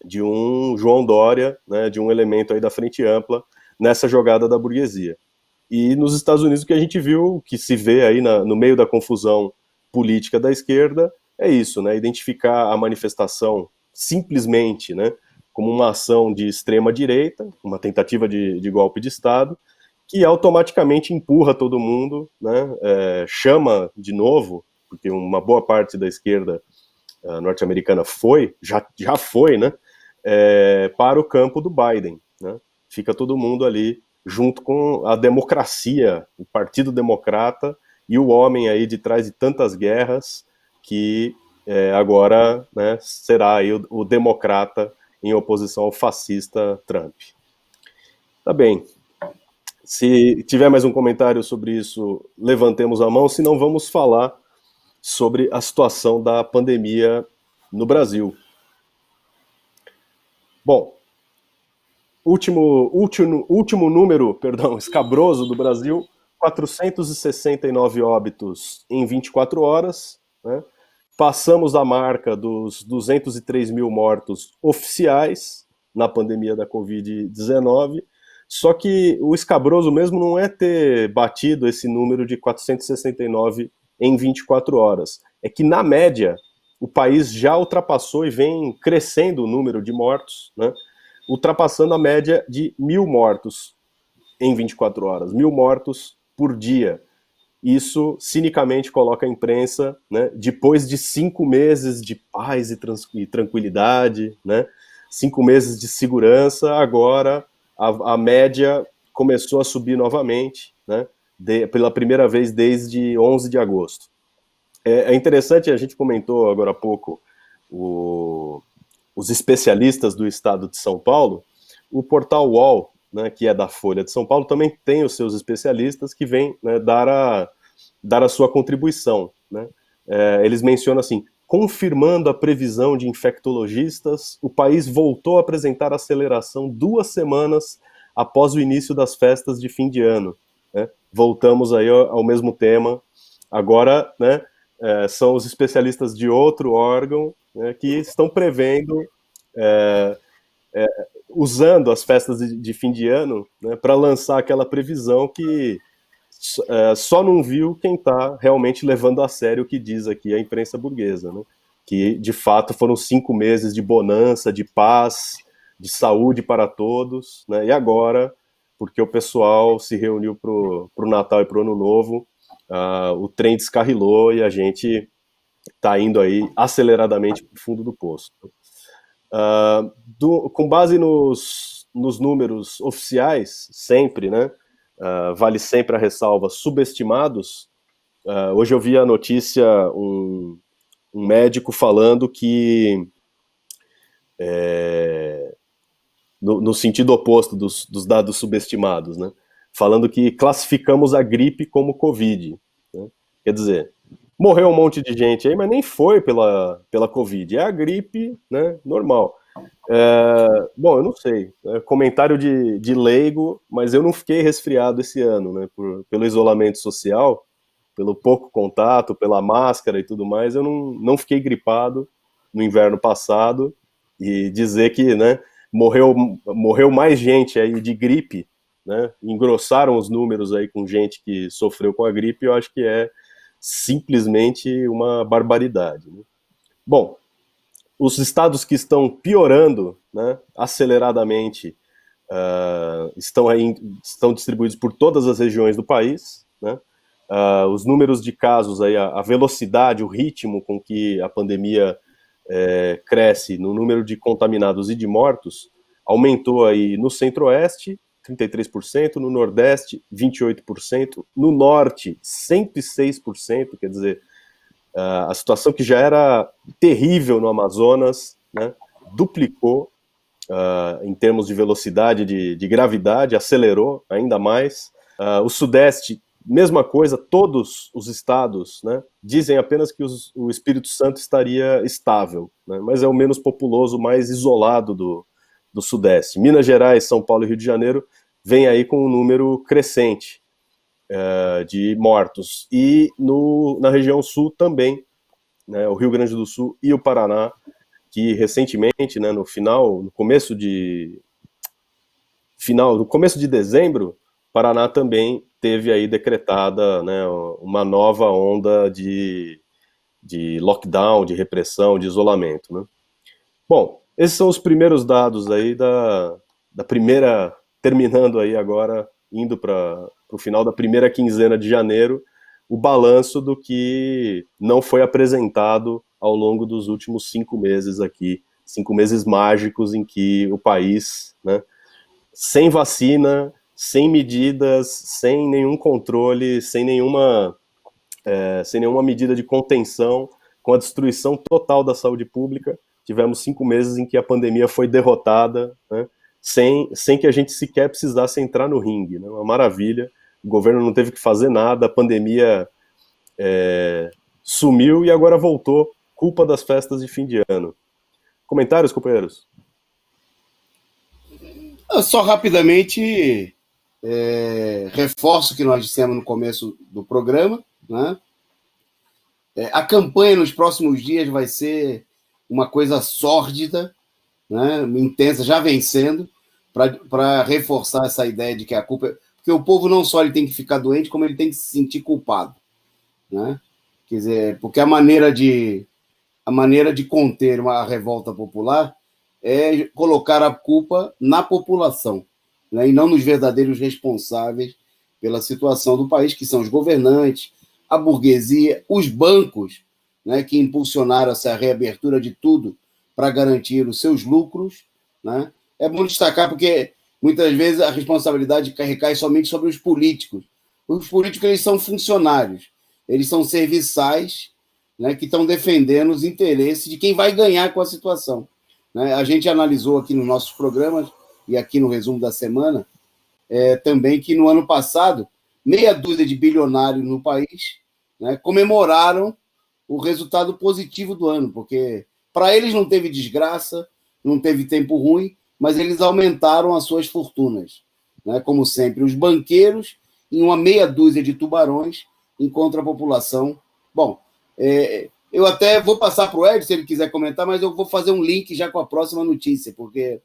de um João Dória, né, de um elemento aí da Frente Ampla, nessa jogada da burguesia. E nos Estados Unidos o que a gente viu, que se vê aí no meio da confusão política da esquerda, é isso, né, identificar a manifestação simplesmente, né, como uma ação de extrema-direita, uma tentativa de golpe de Estado, que automaticamente empurra todo mundo, né, chama de novo, porque uma boa parte da esquerda norte-americana já foi, né, para o campo do Biden, né. Fica todo mundo ali junto com a democracia, o Partido Democrata e o homem aí de trás de tantas guerras que agora, né, será aí o democrata em oposição ao fascista Trump. Tá bem. Se tiver mais um comentário sobre isso, levantemos a mão, senão vamos falar sobre a situação da pandemia no Brasil. Bom, último número, escabroso do Brasil, 469 óbitos em 24 horas, né? Passamos a marca dos 203 mil mortos oficiais na pandemia da Covid-19, só que o escabroso mesmo não é ter batido esse número de 469 em 24 horas, é que, na média, o país já ultrapassou e vem crescendo o número de mortos, né, ultrapassando a média de 1.000 mortos em 24 horas, 1.000 mortos por dia. Isso, cinicamente, coloca a imprensa, né, depois de 5 meses de paz e tranquilidade, né, 5 meses de segurança, agora a média começou a subir novamente, né, pela primeira vez desde 11 de agosto. É interessante, a gente comentou agora há pouco os especialistas do estado de São Paulo. O portal UOL, né, que é da Folha de São Paulo, também tem os seus especialistas que vêm, né, dar a sua contribuição, né? Eles mencionam assim: confirmando a previsão de infectologistas, o país voltou a apresentar aceleração 2 semanas após o início das festas de fim de ano, né? Voltamos aí ao mesmo tema. Agora, né, são os especialistas de outro órgão, né, que estão prevendo, usando as festas de fim de ano, né, para lançar aquela previsão que só não viu quem está realmente levando a sério o que diz aqui a imprensa burguesa, né? Que de fato foram 5 meses de bonança, de paz, de saúde para todos, né? E agora, porque o pessoal se reuniu para o Natal e para o Ano Novo, o trem descarrilou e a gente está indo aí aceleradamente para o fundo do poço. Com base nos números oficiais, sempre, né? Vale sempre a ressalva, subestimados. Hoje eu vi a notícia, um médico falando que, no sentido oposto dos dados subestimados, né? Falando que classificamos a gripe como Covid, né? Quer dizer, morreu um monte de gente aí, mas nem foi pela Covid, é a gripe, né, normal. Bom, eu não sei, comentário de leigo, mas eu não fiquei resfriado esse ano, né, pelo isolamento social, pelo pouco contato, pela máscara e tudo mais, eu não fiquei gripado no inverno passado, e dizer que, né, morreu mais gente aí de gripe, né, engrossaram os números aí com gente que sofreu com a gripe, eu acho que é simplesmente uma barbaridade, né? Bom, os estados que estão piorando, né, aceleradamente, estão distribuídos por todas as regiões do país, né? Os números de casos, aí, a velocidade, o ritmo com que a pandemia cresce no número de contaminados e de mortos, aumentou aí no Centro-Oeste, 33%, no Nordeste, 28%, no Norte, 106%, quer dizer, a situação que já era terrível no Amazonas, né, duplicou em termos de velocidade, de gravidade, acelerou ainda mais. O Sudeste, mesma coisa, todos os estados, né, dizem apenas que o Espírito Santo estaria estável, né, mas é o menos populoso, mais isolado do Sudeste. Minas Gerais, São Paulo e Rio de Janeiro vem aí com um número crescente de mortos. E na região sul também, né, o Rio Grande do Sul e o Paraná, que recentemente, né, no começo de dezembro, Paraná também teve aí decretada, né, uma nova onda de lockdown, de repressão, de isolamento, né? Bom, esses são os primeiros dados aí da primeira, terminando aí agora, indo para o final da primeira quinzena de janeiro, o balanço do que não foi apresentado ao longo dos últimos 5 meses aqui, 5 meses mágicos em que o país, né, sem vacina, sem medidas, sem nenhum controle, sem nenhuma medida de contenção, com a destruição total da saúde pública, tivemos 5 meses em que a pandemia foi derrotada, né, sem que a gente sequer precisasse entrar no ringue, né, uma maravilha. O governo não teve que fazer nada, a pandemia sumiu e agora voltou, culpa das festas de fim de ano. Comentários, companheiros? Só rapidamente reforço o que nós dissemos no começo do programa, né? A campanha nos próximos dias vai ser uma coisa sórdida, né, intensa, já vencendo, para reforçar essa ideia de que a culpa... Porque o povo não só ele tem que ficar doente, como ele tem que se sentir culpado, né? Quer dizer, porque a maneira de conter uma revolta popular é colocar a culpa na população. né, e não nos verdadeiros responsáveis pela situação do país, que são os governantes, a burguesia, os bancos, né, que impulsionaram essa reabertura de tudo para garantir os seus lucros, né? É bom destacar porque muitas vezes a responsabilidade recai somente sobre os políticos. Os políticos, eles são funcionários, eles são serviçais, né, que estão defendendo os interesses de quem vai ganhar com a situação, né? A gente analisou aqui nos nossos programas e aqui no resumo da semana também que no ano passado meia dúzia de bilionários no país, né, comemoraram o resultado positivo do ano, porque para eles não teve desgraça, não teve tempo ruim, mas eles aumentaram as suas fortunas, né? Como sempre, os banqueiros em uma meia dúzia de tubarões, enquanto a população... Bom, eu até vou passar para o Ed, se ele quiser comentar, mas eu vou fazer um link já com a próxima notícia, porque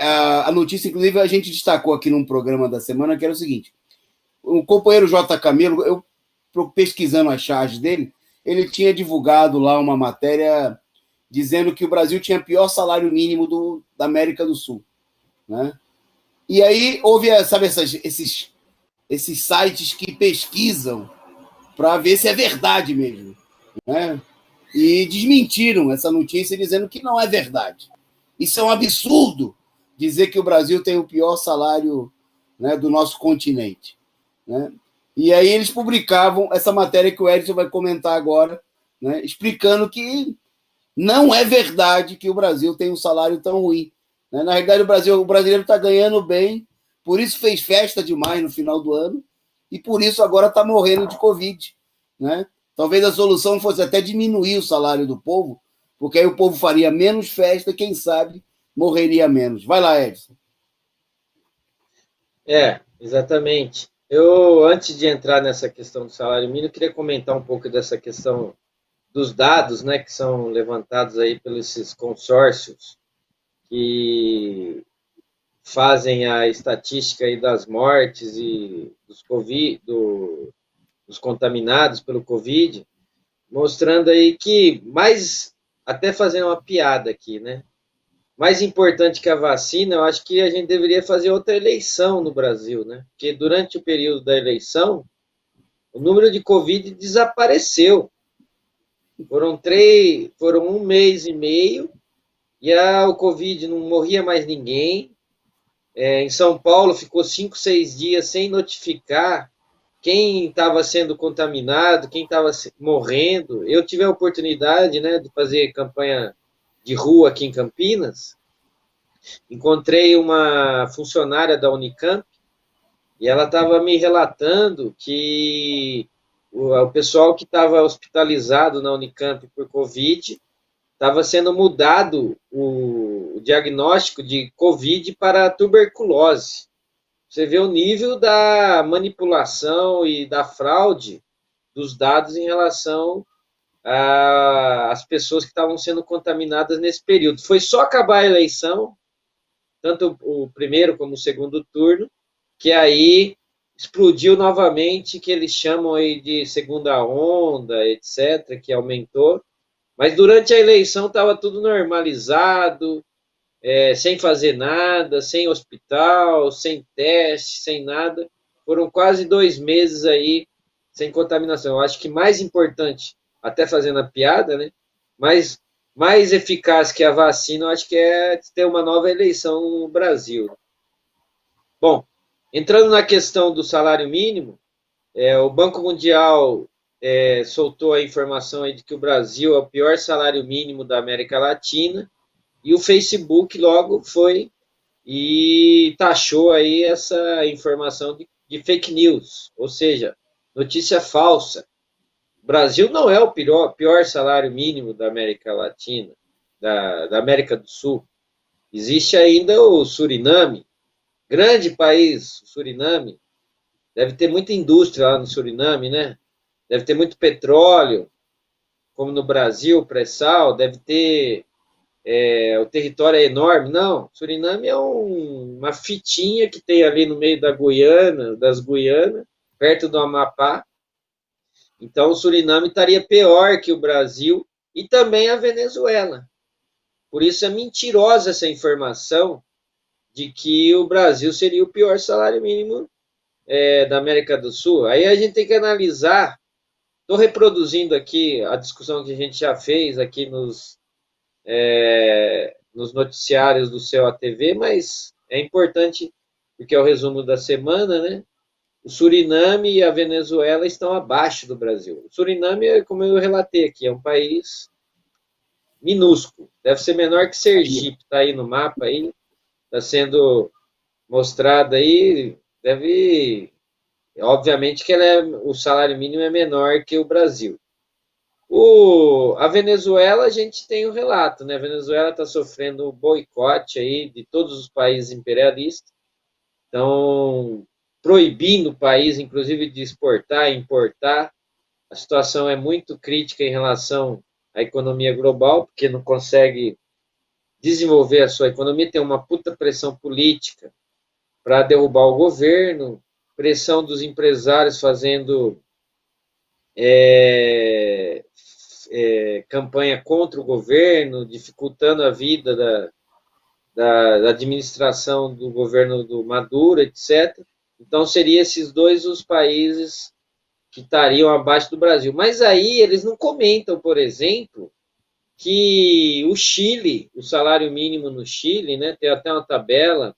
a notícia, inclusive, a gente destacou aqui num programa da semana, que era o seguinte: o companheiro J. Camilo, eu pesquisando as charges dele, ele tinha divulgado lá uma matéria dizendo que o Brasil tinha o pior salário mínimo da América do Sul, né? E aí houve, sabe, esses sites que pesquisam para ver se é verdade mesmo, né? E desmentiram essa notícia dizendo que não é verdade. Isso é um absurdo dizer que o Brasil tem o pior salário, né, do nosso continente, né? E aí eles publicavam essa matéria que o Edson vai comentar agora, né, explicando que não é verdade que o Brasil tem um salário tão ruim, né? Na realidade, o brasileiro está ganhando bem, por isso fez festa demais no final do ano, e por isso agora está morrendo de Covid, né? Talvez a solução fosse até diminuir o salário do povo, porque aí o povo faria menos festa, quem sabe morreria menos. Vai lá, Edson. Exatamente. Eu, antes de entrar nessa questão do salário mínimo, queria comentar um pouco dessa questão dos dados, né, que são levantados aí pelos esses consórcios que fazem a estatística aí das mortes e dos COVID, dos contaminados pelo Covid, mostrando aí que, até fazendo uma piada aqui, né, mais importante que a vacina, eu acho que a gente deveria fazer outra eleição no Brasil, né, porque durante o período da eleição, o número de Covid desapareceu. Foram 1 mês e meio e o Covid não morria mais ninguém. Em São Paulo ficou 5, 6 dias sem notificar quem estava sendo contaminado, quem estava morrendo. Eu tive a oportunidade, né, de fazer campanha de rua aqui em Campinas. Encontrei uma funcionária da Unicamp e ela estava me relatando que o pessoal que estava hospitalizado na Unicamp por Covid estava sendo mudado o diagnóstico de Covid para tuberculose. Você vê o nível da manipulação e da fraude dos dados em relação às pessoas que estavam sendo contaminadas nesse período. Foi só acabar a eleição, tanto o primeiro como o segundo turno, que aí explodiu novamente, que eles chamam aí de segunda onda, etc., que aumentou. Mas durante a eleição estava tudo normalizado, sem fazer nada, sem hospital, sem teste, sem nada. Foram quase 2 meses aí sem contaminação. Eu acho que mais importante, até fazendo a piada, né? Mas mais eficaz que a vacina, eu acho que é ter uma nova eleição no Brasil. Bom, entrando na questão do salário mínimo, o Banco Mundial soltou a informação aí de que o Brasil é o pior salário mínimo da América Latina, e o Facebook logo foi e taxou aí essa informação de fake news, ou seja, notícia falsa. O Brasil não é o pior salário mínimo da América Latina, da América do Sul. Existe ainda o Suriname, grande país, o Suriname. Deve ter muita indústria lá no Suriname, né? Deve ter muito petróleo, como no Brasil, pré-sal, deve ter... o território é enorme. Não, Suriname é uma fitinha que tem ali no meio das Guianas, perto do Amapá. Então, o Suriname estaria pior que o Brasil e também a Venezuela. Por isso é mentirosa essa informação de que o Brasil seria o pior salário mínimo da América do Sul. Aí a gente tem que analisar. Estou reproduzindo aqui a discussão que a gente já fez aqui nos noticiários do Céu TV, mas é importante, porque é o resumo da semana, né? O Suriname e a Venezuela estão abaixo do Brasil. O Suriname, como eu relatei aqui, é um país minúsculo. Deve ser menor que Sergipe, está aí no mapa, aí, está sendo mostrado aí. Deve. Obviamente que o salário mínimo é menor que o Brasil. A Venezuela, a gente tem o relato, né? A Venezuela está sofrendo um boicote aí de todos os países imperialistas. Estão proibindo o país, inclusive, de exportar e importar. A situação é muito crítica em relação à economia global, porque não consegue desenvolver a sua economia, tem uma puta pressão política para derrubar o governo, pressão dos empresários fazendo campanha contra o governo, dificultando a vida da administração do governo do Maduro, etc. Então, seriam esses dois os países que estariam abaixo do Brasil. Mas aí eles não comentam, por exemplo, que o Chile, o salário mínimo no Chile, né, tem até uma tabela,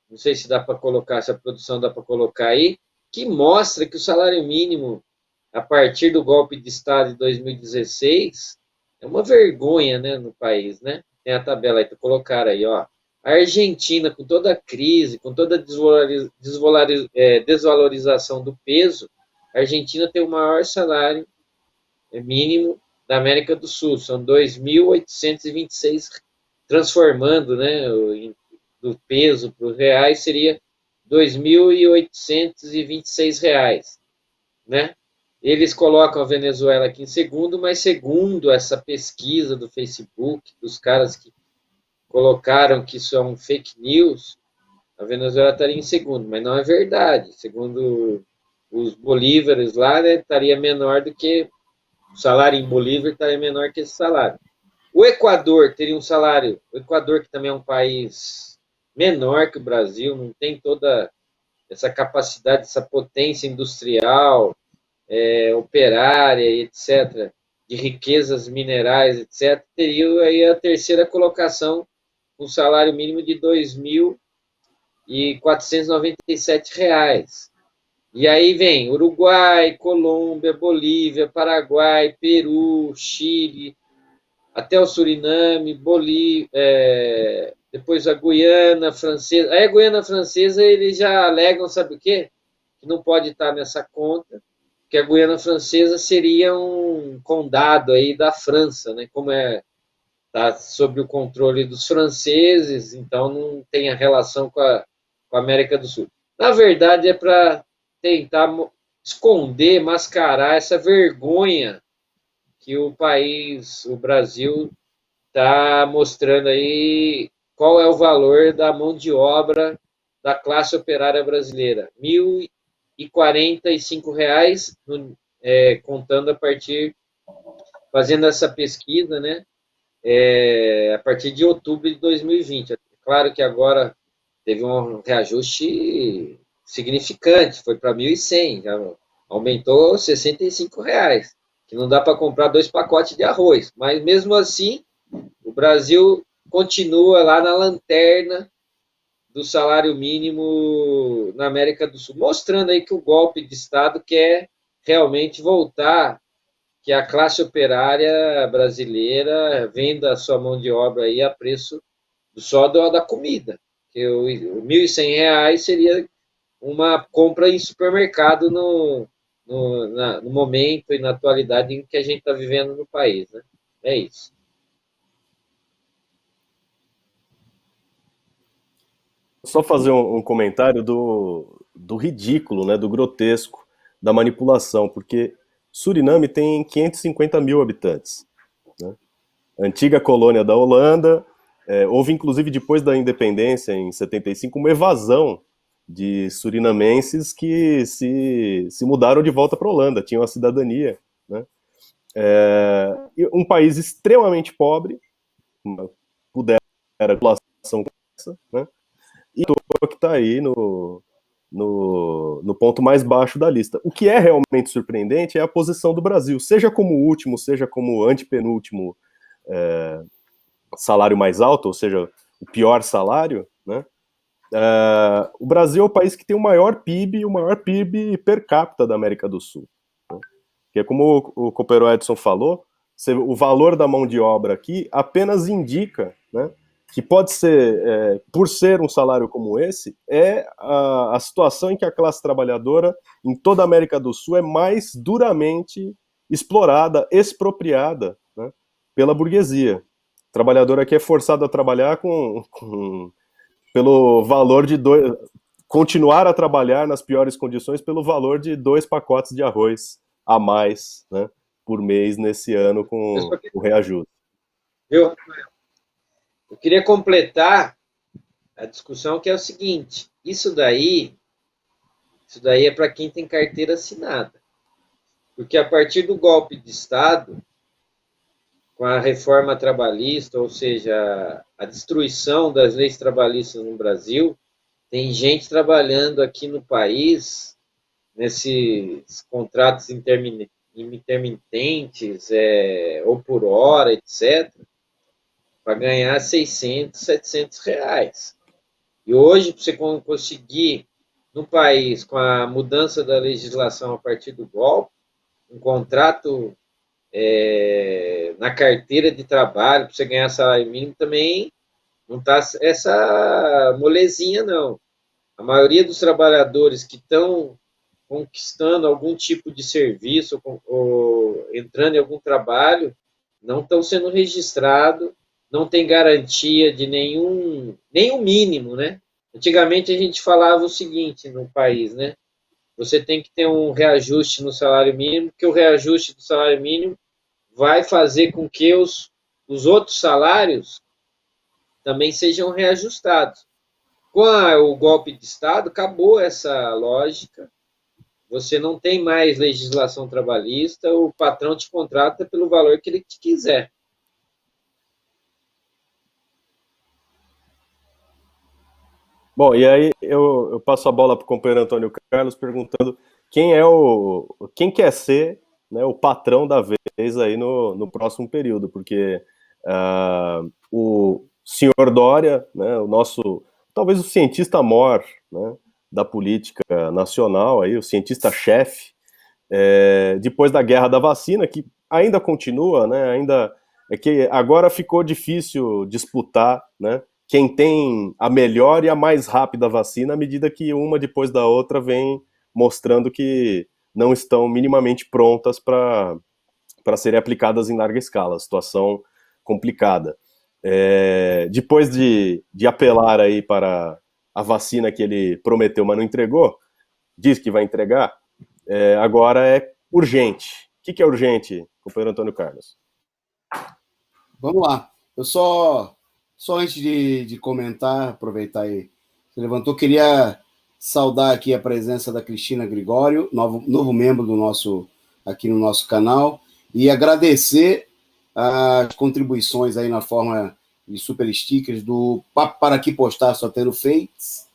não sei se dá para colocar, se a produção dá para colocar aí, que mostra que o salário mínimo, a partir do golpe de Estado de 2016, é uma vergonha, né, no país, né? Tem a tabela aí para colocar aí, ó. A Argentina, com toda a crise, com toda a desvalorização do peso, a Argentina tem o maior salário mínimo da América do Sul, são 2.826, transformando, né, do peso para os reais, seria 2.826 reais, né? Eles colocam a Venezuela aqui em segundo, mas segundo essa pesquisa do Facebook, dos caras que colocaram que isso é um fake news, a Venezuela estaria em segundo, mas não é verdade. Segundo os bolívares lá, né, estaria menor do que o salário em bolívar, estaria menor que esse salário. O Equador teria um salário, o Equador que também é um país menor que o Brasil, não tem toda essa capacidade, essa potência industrial, operária, etc., de riquezas minerais, etc., teria aí a terceira colocação, com um salário mínimo de R$ 2.497. E aí vem Uruguai, Colômbia, Bolívia, Paraguai, Peru, Chile, até o Suriname, depois a Guiana Francesa. Aí a Guiana Francesa eles já alegam, sabe o quê? Que não pode estar nessa conta, que a Guiana Francesa seria um condado aí da França, né? Como está sob o controle dos franceses, então não tem a relação com a América do Sul. Na verdade, é para tentar esconder, mascarar essa vergonha que o país, o Brasil, está mostrando aí qual é o valor da mão de obra da classe operária brasileira. R$ 1.045, contando a partir, fazendo essa pesquisa, né? A partir de outubro de 2020. É claro que agora teve um reajuste significante, foi para 1.100, já aumentou R$ 65, que não dá para comprar 2 pacotes de arroz. Mas mesmo assim, o Brasil continua lá na lanterna do salário mínimo na América do Sul, mostrando aí que o golpe de Estado quer realmente voltar, que a classe operária brasileira venda a sua mão de obra aí a preço só da comida. Que o R$ 1.100 seria uma compra em supermercado no momento e na atualidade em que a gente está vivendo no país, né? É isso. Só fazer um comentário do ridículo, né, do grotesco, da manipulação, porque Suriname tem 550 mil habitantes, né? Antiga colônia da Holanda, houve inclusive depois da independência, em 75, uma evasão de surinamenses que se mudaram de volta para a Holanda, tinham a cidadania, né? Um país extremamente pobre, era a população, né? E o que está aí no ponto mais baixo da lista. O que é realmente surpreendente é a posição do Brasil, seja como último, seja como antepenúltimo salário mais alto, ou seja, o pior salário, né? O Brasil é o país que tem o maior PIB per capita da América do Sul. Né? Que é como o companheiro Edson falou, o valor da mão de obra aqui apenas indica, né, que pode ser, por ser um salário como esse, a situação em que a classe trabalhadora em toda a América do Sul é mais duramente explorada, expropriada, né, pela burguesia. O trabalhador aqui é forçado a trabalhar pelo valor de continuar a trabalhar nas piores condições pelo valor de 2 pacotes de arroz a mais, né, por mês nesse ano com o reajuste. Eu queria completar a discussão, que é o seguinte: isso daí é para quem tem carteira assinada. Porque a partir do golpe de Estado, com a reforma trabalhista, ou seja, a destruição das leis trabalhistas no Brasil, tem gente trabalhando aqui no país, nesses contratos intermitentes, ou por hora, etc., para ganhar 600, 700 reais. E hoje, para você conseguir, no país, com a mudança da legislação a partir do golpe, um contrato na carteira de trabalho, para você ganhar salário mínimo, também não está essa molezinha, não. A maioria dos trabalhadores que estão conquistando algum tipo de serviço ou entrando em algum trabalho não estão sendo registrados, não tem garantia de nem o mínimo, né? Antigamente a gente falava o seguinte no país, né? Você tem que ter um reajuste no salário mínimo, porque o reajuste do salário mínimo vai fazer com que os outros salários também sejam reajustados. Com o golpe de Estado, acabou essa lógica. Você não tem mais legislação trabalhista, o patrão te contrata pelo valor que ele quiser. Bom, e aí eu passo a bola para o companheiro Antônio Carlos perguntando quem quer ser, né, o patrão da vez aí no próximo período, porque o senhor Dória, né, talvez o cientista mor, né, da política nacional, aí, o cientista-chefe, depois da guerra da vacina, que ainda continua, né, é que agora ficou difícil disputar, né, quem tem a melhor e a mais rápida vacina, à medida que uma depois da outra vem mostrando que não estão minimamente prontas para serem aplicadas em larga escala. Situação complicada. Depois de apelar aí para a vacina que ele prometeu, mas não entregou, diz que vai entregar, agora é urgente. O que é urgente, companheiro Antônio Carlos? Vamos lá. Eu só antes de comentar, aproveitar aí, você levantou, queria saudar aqui a presença da Cristina Gregório, novo membro aqui no nosso canal, e agradecer as contribuições aí na forma de super stickers do Papo para Aqui Postar, só tendo face,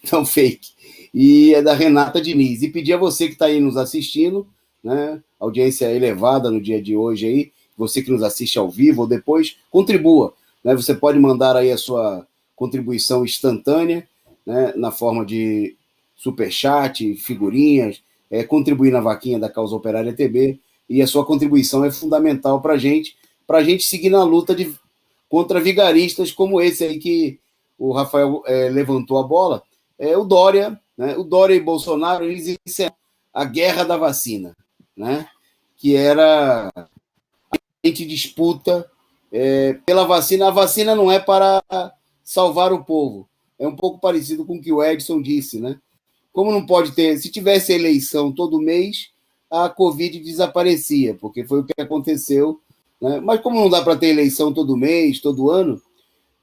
então fake, e é da Renata Diniz. E pedir a você que está aí nos assistindo, né, audiência elevada no dia de hoje aí, você que nos assiste ao vivo ou depois, contribua. Né? Você pode mandar aí a sua contribuição instantânea, né, na forma de superchat, figurinhas, contribuir na vaquinha da Causa Operária TB, e a sua contribuição é fundamental para a gente seguir na luta contra vigaristas como esse aí que o Rafael levantou a bola. O Dória, né? O Dória e Bolsonaro, eles iniciaram a guerra da vacina, né? Que era disputa pela vacina. A vacina não é para salvar o povo. É um pouco parecido com o que o Edson disse, né? Como não pode ter... Se tivesse eleição todo mês, a Covid desaparecia, porque foi o que aconteceu, né? Mas como não dá para ter eleição todo mês, todo ano,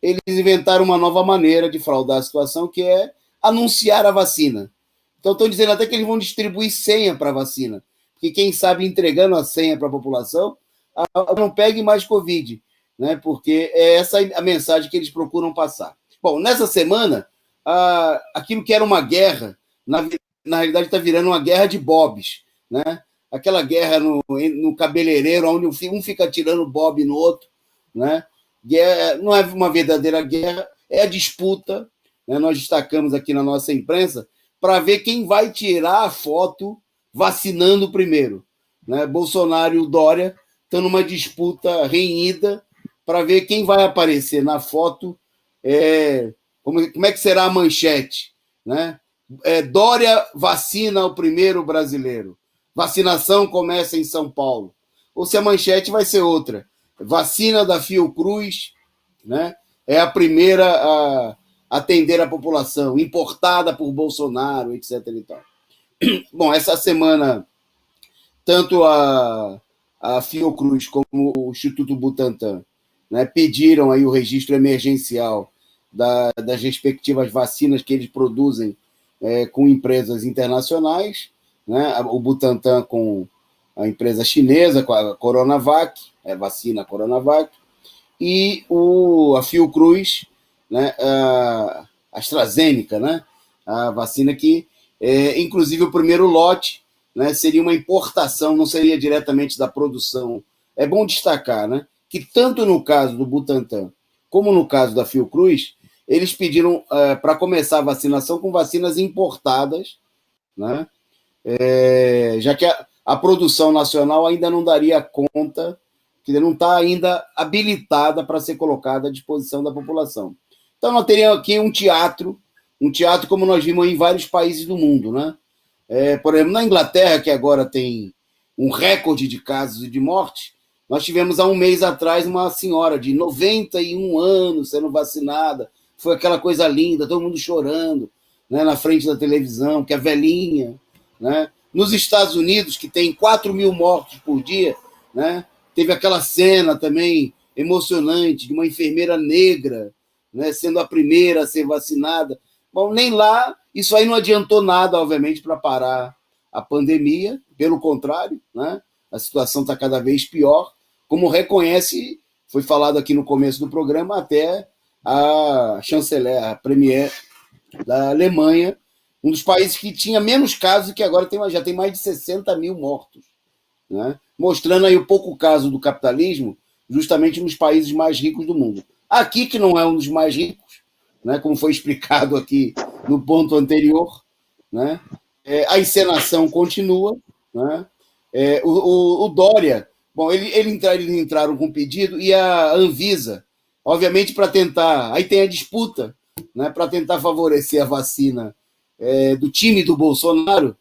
eles inventaram uma nova maneira de fraudar a situação, que é anunciar a vacina. Então estão dizendo até que eles vão distribuir senha para a vacina, porque quem sabe entregando a senha para a população, não pegue mais Covid. né? Porque é essa a mensagem que eles procuram passar. Bom, nessa semana, aquilo que era uma guerra, na realidade está virando uma guerra de bobs, né? Aquela guerra no cabeleireiro, onde um fica tirando bob no outro, né? Guerra, não é uma verdadeira guerra, é a disputa, né? Nós destacamos aqui na nossa imprensa para ver quem vai tirar a foto vacinando primeiro, né? Bolsonaro e o Dória estão numa disputa renhida para ver quem vai aparecer na foto, como é que será a manchete, né? Dória vacina o primeiro brasileiro. Vacinação começa em São Paulo. Ou se a manchete vai ser outra. Vacina da Fiocruz, né? É a primeira a atender a população, importada por Bolsonaro, etc. E tal. Bom, essa semana, tanto a Fiocruz como o Instituto Butantan, né, pediram aí o registro emergencial das respectivas vacinas que eles produzem com empresas internacionais, né? O Butantan com a empresa chinesa, com a Coronavac, vacina Coronavac, e a Fiocruz, né? A AstraZeneca, né? A vacina que, inclusive, o primeiro lote, né, seria uma importação, não seria diretamente da produção. É bom destacar, né, que tanto no caso do Butantan como no caso da Fiocruz, eles pediram para começar a vacinação com vacinas importadas, né, já que a produção nacional ainda não daria conta, que não está ainda habilitada para ser colocada à disposição da população. Então, nós teríamos aqui um teatro como nós vimos em vários países do mundo, né? Por exemplo, na Inglaterra, que agora tem um recorde de casos e de morte, nós tivemos há um mês atrás uma senhora de 91 anos sendo vacinada. Foi aquela coisa linda, todo mundo chorando, né, na frente da televisão, que é velhinha, né? Nos Estados Unidos, que tem 4 mil mortos por dia, né, teve aquela cena também emocionante de uma enfermeira negra, né, sendo a primeira a ser vacinada. Bom, nem lá, isso aí não adiantou nada, obviamente, para parar a pandemia, pelo contrário, né, a situação está cada vez pior, como reconhece, foi falado aqui no começo do programa, até a chanceler, a premier da Alemanha, um dos países que tinha menos casos e que agora já tem mais de 60 mil mortos, né, mostrando aí o pouco caso do capitalismo justamente nos países mais ricos do mundo. Aqui, que não é um dos mais ricos, né, como foi explicado aqui no ponto anterior, né, a encenação continua, né, o Dória, bom, eles entraram com pedido e a Anvisa, obviamente para tentar, aí tem a disputa, né, para tentar favorecer a vacina do time do Bolsonaro,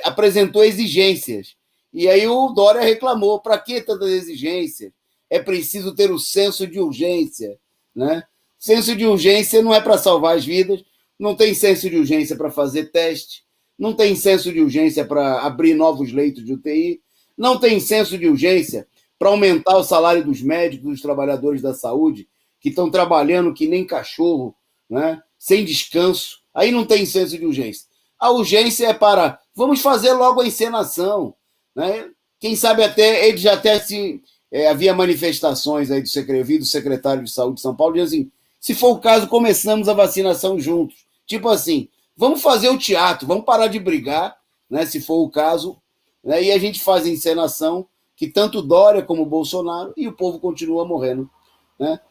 apresentou exigências. E aí o Dória reclamou, para que tantas exigências? É preciso ter o senso de urgência, né? Senso de urgência não é para salvar as vidas, não tem senso de urgência para fazer teste, não tem senso de urgência para abrir novos leitos de UTI, não tem senso de urgência para aumentar o salário dos médicos, dos trabalhadores da saúde, que estão trabalhando que nem cachorro, né? Sem descanso. Aí não tem senso de urgência. A urgência é para, vamos fazer logo a encenação, né? Quem sabe até, ele já até se... havia manifestações aí do secretário de Saúde de São Paulo, dizendo assim, se for o caso, começamos a vacinação juntos. Tipo assim, vamos fazer o teatro, vamos parar de brigar, né, se for o caso, né, e a gente faz a encenação que tanto Dória como Bolsonaro, e o povo continua morrendo, né?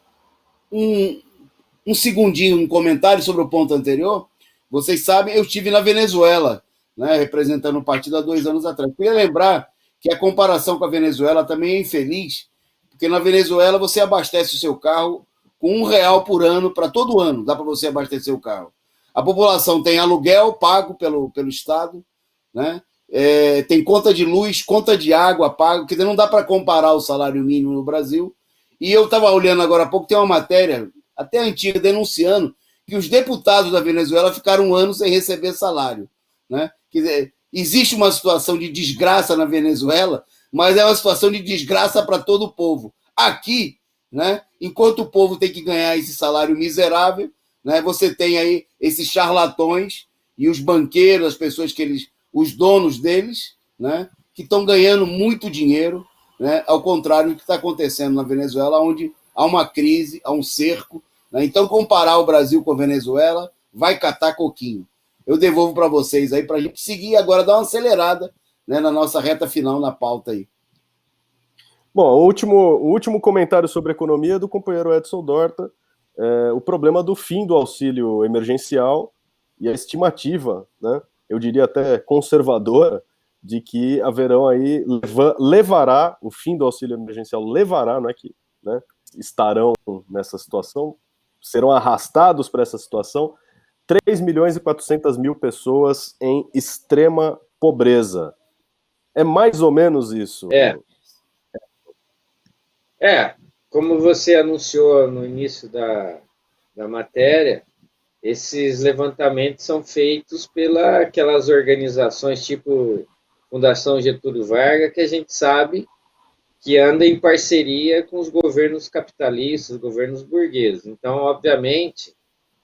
Um segundinho, um comentário sobre o ponto anterior. Vocês sabem, eu estive na Venezuela, né, representando o partido há 2 anos atrás. Queria lembrar que a comparação com a Venezuela também é infeliz, porque na Venezuela você abastece o seu carro com R$1 por ano, para todo ano, dá para você abastecer o carro. A população tem aluguel pago pelo Estado, né? Tem conta de luz, conta de água pago, quer dizer, não dá para comparar o salário mínimo no Brasil. E eu estava olhando agora há pouco, tem uma matéria, até antiga, denunciando que os deputados da Venezuela ficaram 1 ano sem receber salário, né? Quer dizer, existe uma situação de desgraça na Venezuela, mas é uma situação de desgraça para todo o povo. Aqui, né, enquanto o povo tem que ganhar esse salário miserável, né, você tem aí esses charlatões e os banqueiros, as pessoas os donos deles, né, que estão ganhando muito dinheiro, né, ao contrário do que está acontecendo na Venezuela, onde há uma crise, há um cerco, né? Então, comparar o Brasil com a Venezuela, vai catar coquinho. Eu devolvo para vocês aí, para a gente seguir agora, dar uma acelerada, né, na nossa reta final na pauta aí. Bom, o último comentário sobre economia é do companheiro Edson Dorta, o problema do fim do auxílio emergencial e a estimativa, né, eu diria até conservadora, de que haverão aí, levará, o fim do auxílio emergencial levará, não é que, né, estarão nessa situação, serão arrastados para essa situação, 3 milhões e 400 mil pessoas em extrema pobreza. É mais ou menos isso. Como você anunciou no início da matéria, esses levantamentos são feitos pelas aquelas organizações tipo Fundação Getúlio Vargas, que a gente sabe que anda em parceria com os governos capitalistas, os governos burgueses. Então, obviamente,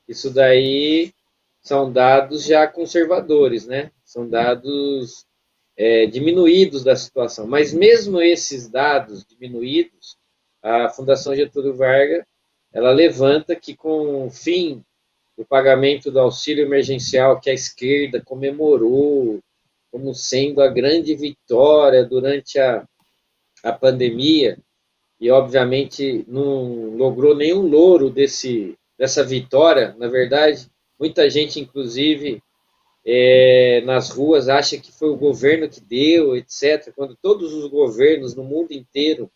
isso daí são dados já conservadores, né? São dados diminuídos da situação. Mas mesmo esses dados diminuídos, a Fundação Getúlio Vargas, ela levanta que com o fim do pagamento do auxílio emergencial que a esquerda comemorou como sendo a grande vitória durante a pandemia, e obviamente não logrou nenhum louro dessa vitória. Na verdade, muita gente, inclusive, nas ruas, acha que foi o governo que deu, etc., quando todos os governos no mundo inteiro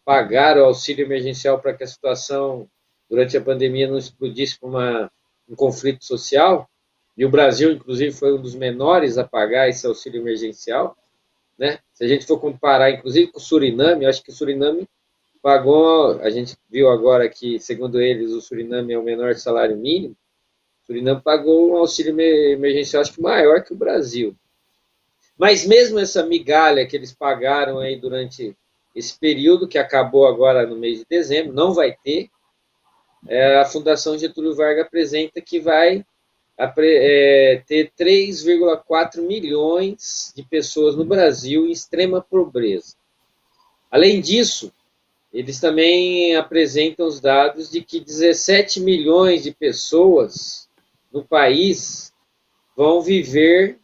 pagaram o auxílio emergencial para que a situação durante a pandemia não explodisse para um conflito social, e o Brasil, inclusive, foi um dos menores a pagar esse auxílio emergencial, né? Se a gente for comparar, inclusive, com o Suriname, eu acho que o Suriname pagou, a gente viu agora que, segundo eles, o Suriname é o menor salário mínimo, o Suriname pagou um auxílio emergencial, acho que maior que o Brasil. Mas mesmo essa migalha que eles pagaram aí durante esse período, que acabou agora no mês de dezembro, não vai ter, a Fundação Getúlio Vargas apresenta que vai ter 3,4 milhões de pessoas no Brasil em extrema pobreza. Além disso, eles também apresentam os dados de que 17 milhões de pessoas no país vão viver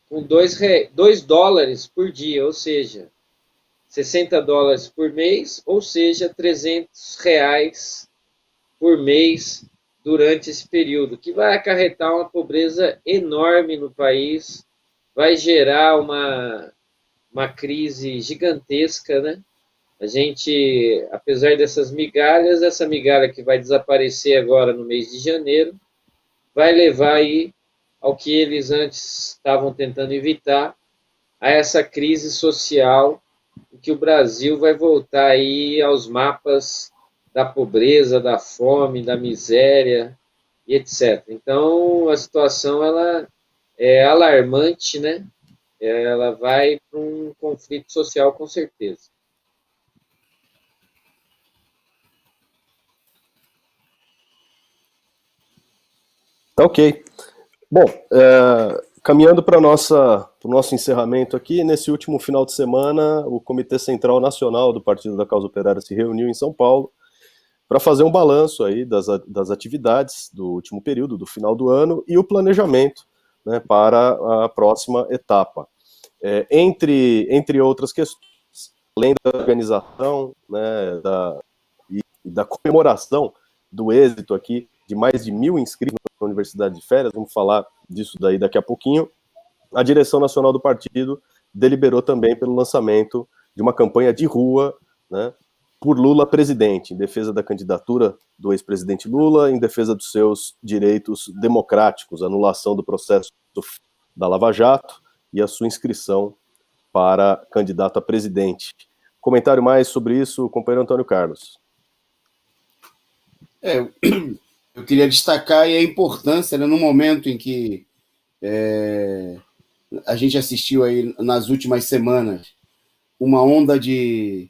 com 2 dólares por dia, ou seja, 60 dólares por mês, ou seja, 300 reais por mês durante esse período, que vai acarretar uma pobreza enorme no país, vai gerar uma crise gigantesca, né? A gente, apesar dessas migalhas, essa migalha que vai desaparecer agora no mês de janeiro, vai levar aí ao que eles antes estavam tentando evitar, a essa crise social, em que o Brasil vai voltar aí aos mapas da pobreza, da fome, da miséria e etc. Então, a situação ela é alarmante, né? Ela vai para um conflito social com certeza. Tá ok. Bom, caminhando para o nosso encerramento aqui, nesse último final de semana, o Comitê Central Nacional do Partido da Causa Operária se reuniu em São Paulo para fazer um balanço aí das atividades do último período, do final do ano, e o planejamento, né, para a próxima etapa. Entre outras questões, além da organização, né, da comemoração do êxito aqui de mais de 1.000 inscritos na Universidade de Férias, vamos falar disso daí daqui a pouquinho, a direção nacional do partido deliberou também pelo lançamento de uma campanha de rua, né, por Lula presidente, em defesa da candidatura do ex-presidente Lula, em defesa dos seus direitos democráticos, anulação do processo da Lava Jato e a sua inscrição para candidato a presidente. Comentário mais sobre isso, companheiro Antônio Carlos. Eu queria destacar a importância, né, no momento em que a gente assistiu aí nas últimas semanas uma onda de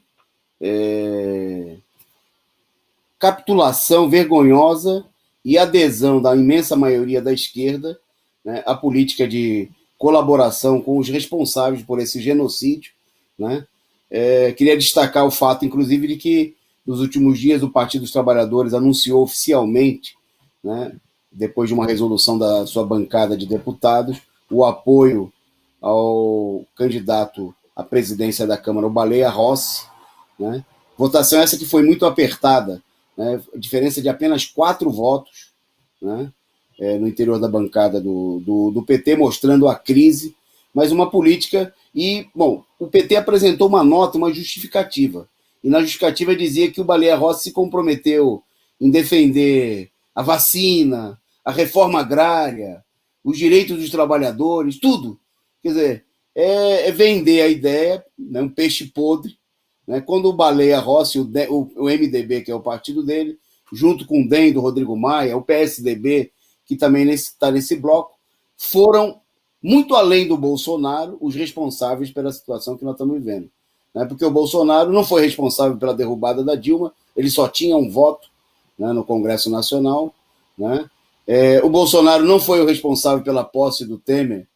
capitulação vergonhosa e adesão da imensa maioria da esquerda, né, à política de colaboração com os responsáveis por esse genocídio, né? queria destacar o fato, inclusive, de que nos últimos dias o Partido dos Trabalhadores anunciou oficialmente, né, depois de uma resolução da sua bancada de deputados, o apoio ao candidato à presidência da Câmara, o Baleia Rossi, né? Votação essa que foi muito apertada, né? Diferença de apenas 4 votos, né? No interior da bancada do PT, mostrando a crise, mas uma política. E, bom, o PT apresentou uma nota, uma justificativa, e na justificativa dizia que o Baleia Rossi se comprometeu em defender a vacina, a reforma agrária, os direitos dos trabalhadores, tudo. Quer dizer, é vender a ideia, né, um peixe podre, né, quando o Baleia Rossi, o MDB, que é o partido dele, junto com o DEM do Rodrigo Maia, o PSDB, que também está nesse bloco, foram muito além do Bolsonaro os responsáveis pela situação que nós estamos vivendo. Né, porque o Bolsonaro não foi responsável pela derrubada da Dilma, ele só tinha um voto, né, no Congresso Nacional. Né, o Bolsonaro não foi o responsável pela posse do Temer,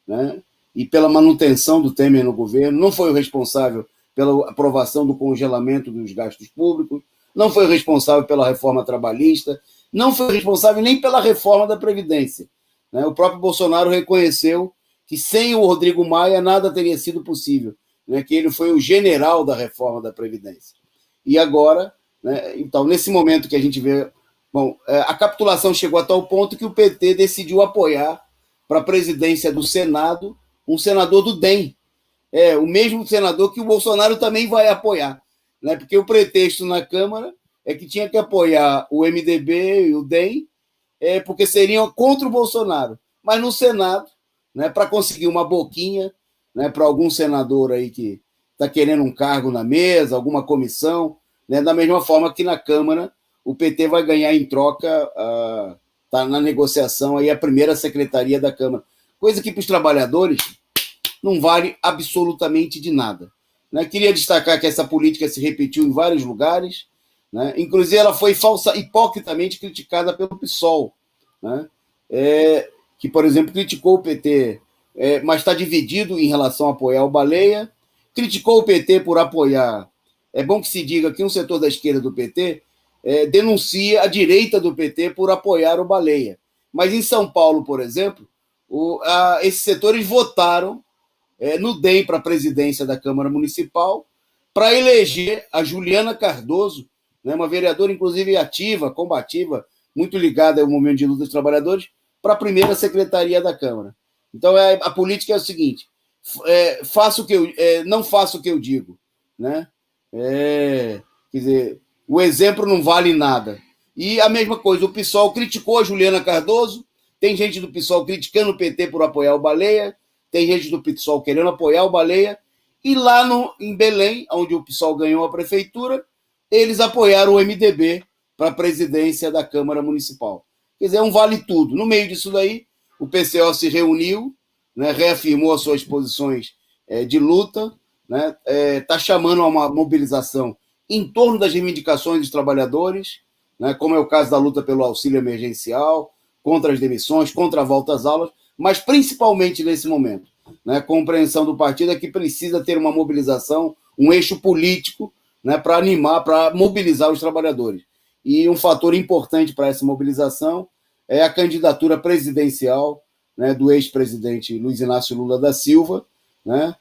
né, e pela manutenção do Temer no governo, não foi o responsável pela aprovação do congelamento dos gastos públicos, não foi o responsável pela reforma trabalhista, não foi responsável nem pela reforma da Previdência. Né? O próprio Bolsonaro reconheceu que sem o Rodrigo Maia nada teria sido possível, né? Que ele foi o general da reforma da Previdência. E agora, né? Então, nesse momento que a gente vê, bom, a capitulação chegou a tal ponto que o PT decidiu apoiar para a presidência do Senado um senador do DEM, o mesmo senador que o Bolsonaro também vai apoiar, né? Porque o pretexto na Câmara é que tinha que apoiar o MDB e o DEM, porque seriam contra o Bolsonaro. Mas no Senado, né, para conseguir uma boquinha, né, para algum senador aí que está querendo um cargo na mesa, alguma comissão, né, da mesma forma que na Câmara o PT vai ganhar em troca, está na negociação aí a primeira secretaria da Câmara. Coisa que para os trabalhadores não vale absolutamente de nada. Né? Queria destacar que essa política se repetiu em vários lugares, né? Inclusive ela foi hipocritamente criticada pelo PSOL, né? Que, por exemplo, criticou o PT, mas está dividido em relação a apoiar o Baleia, criticou o PT por apoiar. É bom que se diga que um setor da esquerda do PT denuncia a direita do PT por apoiar o Baleia. Mas em São Paulo, por exemplo, esses setores votaram no DEM para a presidência da Câmara Municipal para eleger a Juliana Cardoso, né, uma vereadora, inclusive, ativa, combativa, muito ligada ao movimento de luta dos trabalhadores, para a primeira secretaria da Câmara. Então, a política é o seguinte: não faço o que eu digo. Né? Quer dizer, o exemplo não vale nada. E a mesma coisa, o PSOL criticou a Juliana Cardoso, tem gente do PSOL criticando o PT por apoiar o Baleia, tem gente do PSOL querendo apoiar o Baleia, e lá em Belém, onde o PSOL ganhou a prefeitura, eles apoiaram o MDB para a presidência da Câmara Municipal. Quer dizer, é um vale tudo. No meio disso daí, o PCO se reuniu, né, reafirmou as suas posições de luta, né, está chamando a uma mobilização em torno das reivindicações dos trabalhadores, né, como é o caso da luta pelo auxílio emergencial, contra as demissões, contra a volta às aulas, mas principalmente nesse momento, né, a compreensão do partido é que precisa ter uma mobilização, um eixo político, né, para animar, para mobilizar os trabalhadores. E um fator importante para essa mobilização é a candidatura presidencial, né, do ex-presidente Luiz Inácio Lula da Silva, né,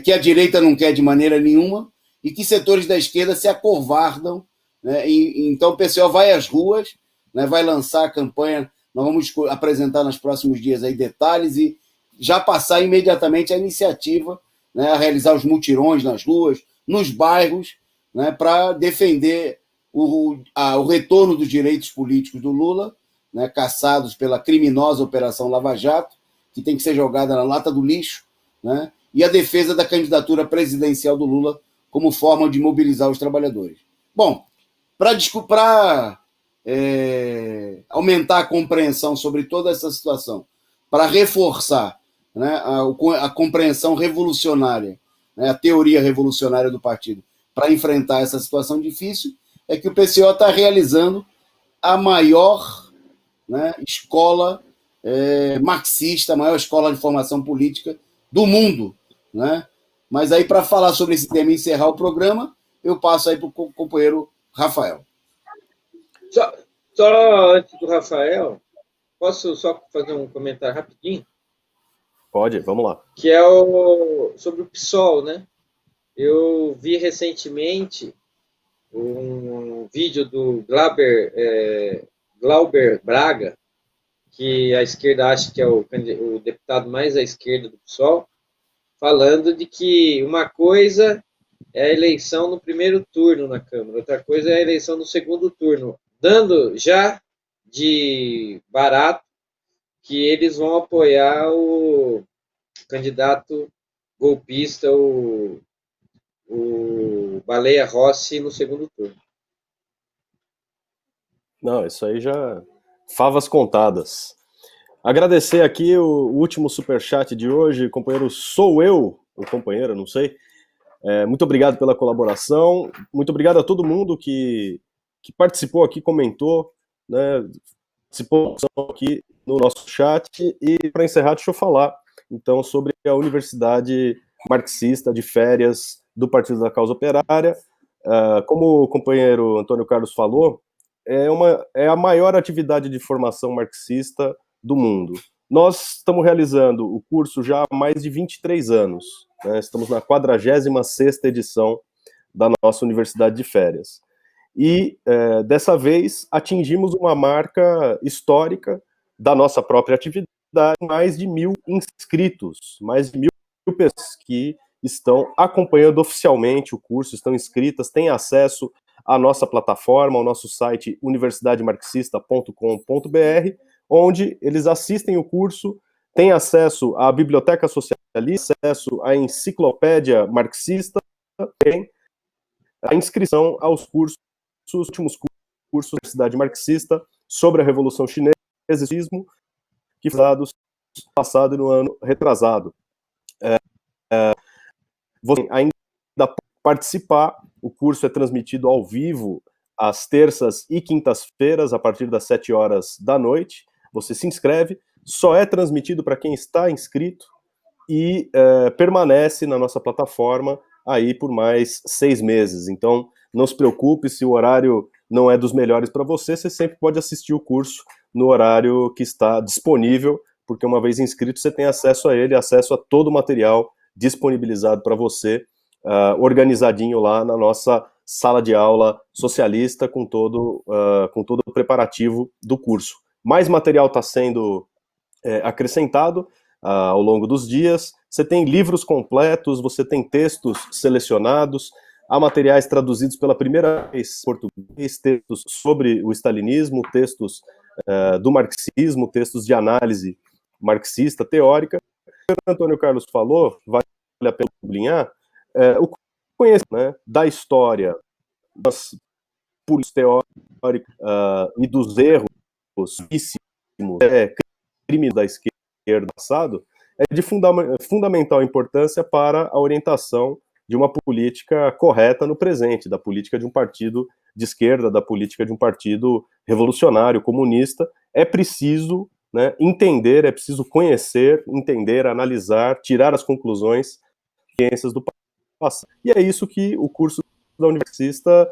que a direita não quer de maneira nenhuma e que setores da esquerda se acovardam. Né, então o PCO vai às ruas, né, vai lançar a campanha. Nós vamos apresentar nos próximos dias aí detalhes e já passar imediatamente a iniciativa, né, a realizar os mutirões nas ruas, nos bairros, né, para defender o retorno dos direitos políticos do Lula, né, caçados pela criminosa Operação Lava Jato, que tem que ser jogada na lata do lixo, né, e a defesa da candidatura presidencial do Lula como forma de mobilizar os trabalhadores. Bom, para aumentar a compreensão sobre toda essa situação, para reforçar, né, a compreensão revolucionária, né, a teoria revolucionária do partido, para enfrentar essa situação difícil, é que o PCO está realizando a maior, né, escola marxista, a maior escola de formação política do mundo, né, Mas aí, para falar sobre esse tema e encerrar o programa, eu passo aí para o companheiro Rafael. Só antes do Rafael, posso só fazer um comentário rapidinho? Pode, vamos lá. Que é sobre o PSOL, né? Eu vi recentemente um vídeo do Glauber Braga, que a esquerda acha que é o deputado mais à esquerda do PSOL, falando de que uma coisa é a eleição no primeiro turno na Câmara, outra coisa é a eleição no segundo turno, dando já de barato que eles vão apoiar o candidato golpista, o Baleia Rossi, no segundo turno. Não, isso aí já... favas contadas. Agradecer aqui o último superchat de hoje, companheiro Sou Eu, o companheiro, não sei. Muito obrigado pela colaboração, muito obrigado a todo mundo que participou aqui, comentou, né, participou aqui no nosso chat. E para encerrar, deixa eu falar então sobre a Universidade Marxista de Férias do Partido da Causa Operária. Como o companheiro Antônio Carlos falou, é a maior atividade de formação marxista do mundo. Nós estamos realizando o curso já há mais de 23 anos. Né? Estamos na 46ª edição da nossa Universidade de Férias. E, dessa vez, atingimos uma marca histórica da nossa própria atividade, mais de 1.000 inscritos, mais de 1.000 pessoas que estão acompanhando oficialmente o curso, estão inscritas, têm acesso à nossa plataforma, ao nosso site universidademarxista.com.br, onde eles assistem o curso, têm acesso à biblioteca socialista, acesso à enciclopédia marxista, tem a inscrição aos cursos, os últimos cursos da Universidade Marxista sobre a Revolução Chinesa e o marxismo, que foi dado no passado e no ano retrasado. Você ainda pode participar, o curso é transmitido ao vivo às terças e quintas-feiras, a partir das 7 horas da noite. Você se inscreve, só é transmitido para quem está inscrito e permanece na nossa plataforma aí por mais 6 meses. Então, não se preocupe se o horário não é dos melhores para você, você sempre pode assistir o curso no horário que está disponível, porque uma vez inscrito você tem acesso a ele, acesso a todo o material disponibilizado para você, organizadinho lá na nossa sala de aula socialista, com todo o preparativo do curso. Mais material está sendo acrescentado ao longo dos dias. Você tem livros completos, você tem textos selecionados, há materiais traduzidos pela primeira vez em português, textos sobre o stalinismo, textos do marxismo, textos de análise marxista, teórica. O Antônio Carlos falou, vale a pena sublinhar, o conhecimento, né, da história, das políticas teóricas e dos erros crimes da esquerda passado, é de fundamental importância para a orientação de uma política correta no presente, da política de um partido de esquerda, da política de um partido revolucionário, comunista. É preciso, né, entender, é preciso conhecer, entender, analisar, tirar as conclusões, ciências do passado. E é isso que o curso da Universista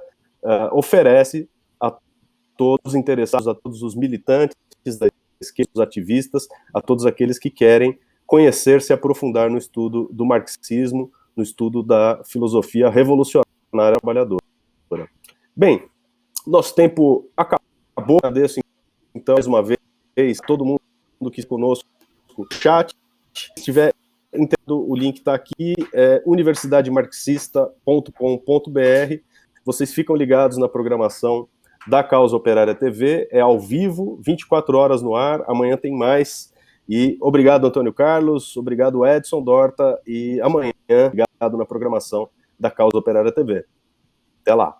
oferece a todos os interessados, a todos os militantes da esquerda, os ativistas, a todos aqueles que querem conhecer, se aprofundar no estudo do marxismo, no estudo da filosofia revolucionária trabalhadora. Bem, nosso tempo acabou. Agradeço, então, mais uma vez, todo mundo que está conosco no chat. Se tiver entendendo, o link está aqui, universidademarxista.com.br. Vocês ficam ligados na programação da Causa Operária TV, é ao vivo, 24 horas no ar, amanhã tem mais. E obrigado, Antônio Carlos, obrigado, Edson Dorta, e amanhã, ligado na programação da Causa Operária TV. Até lá.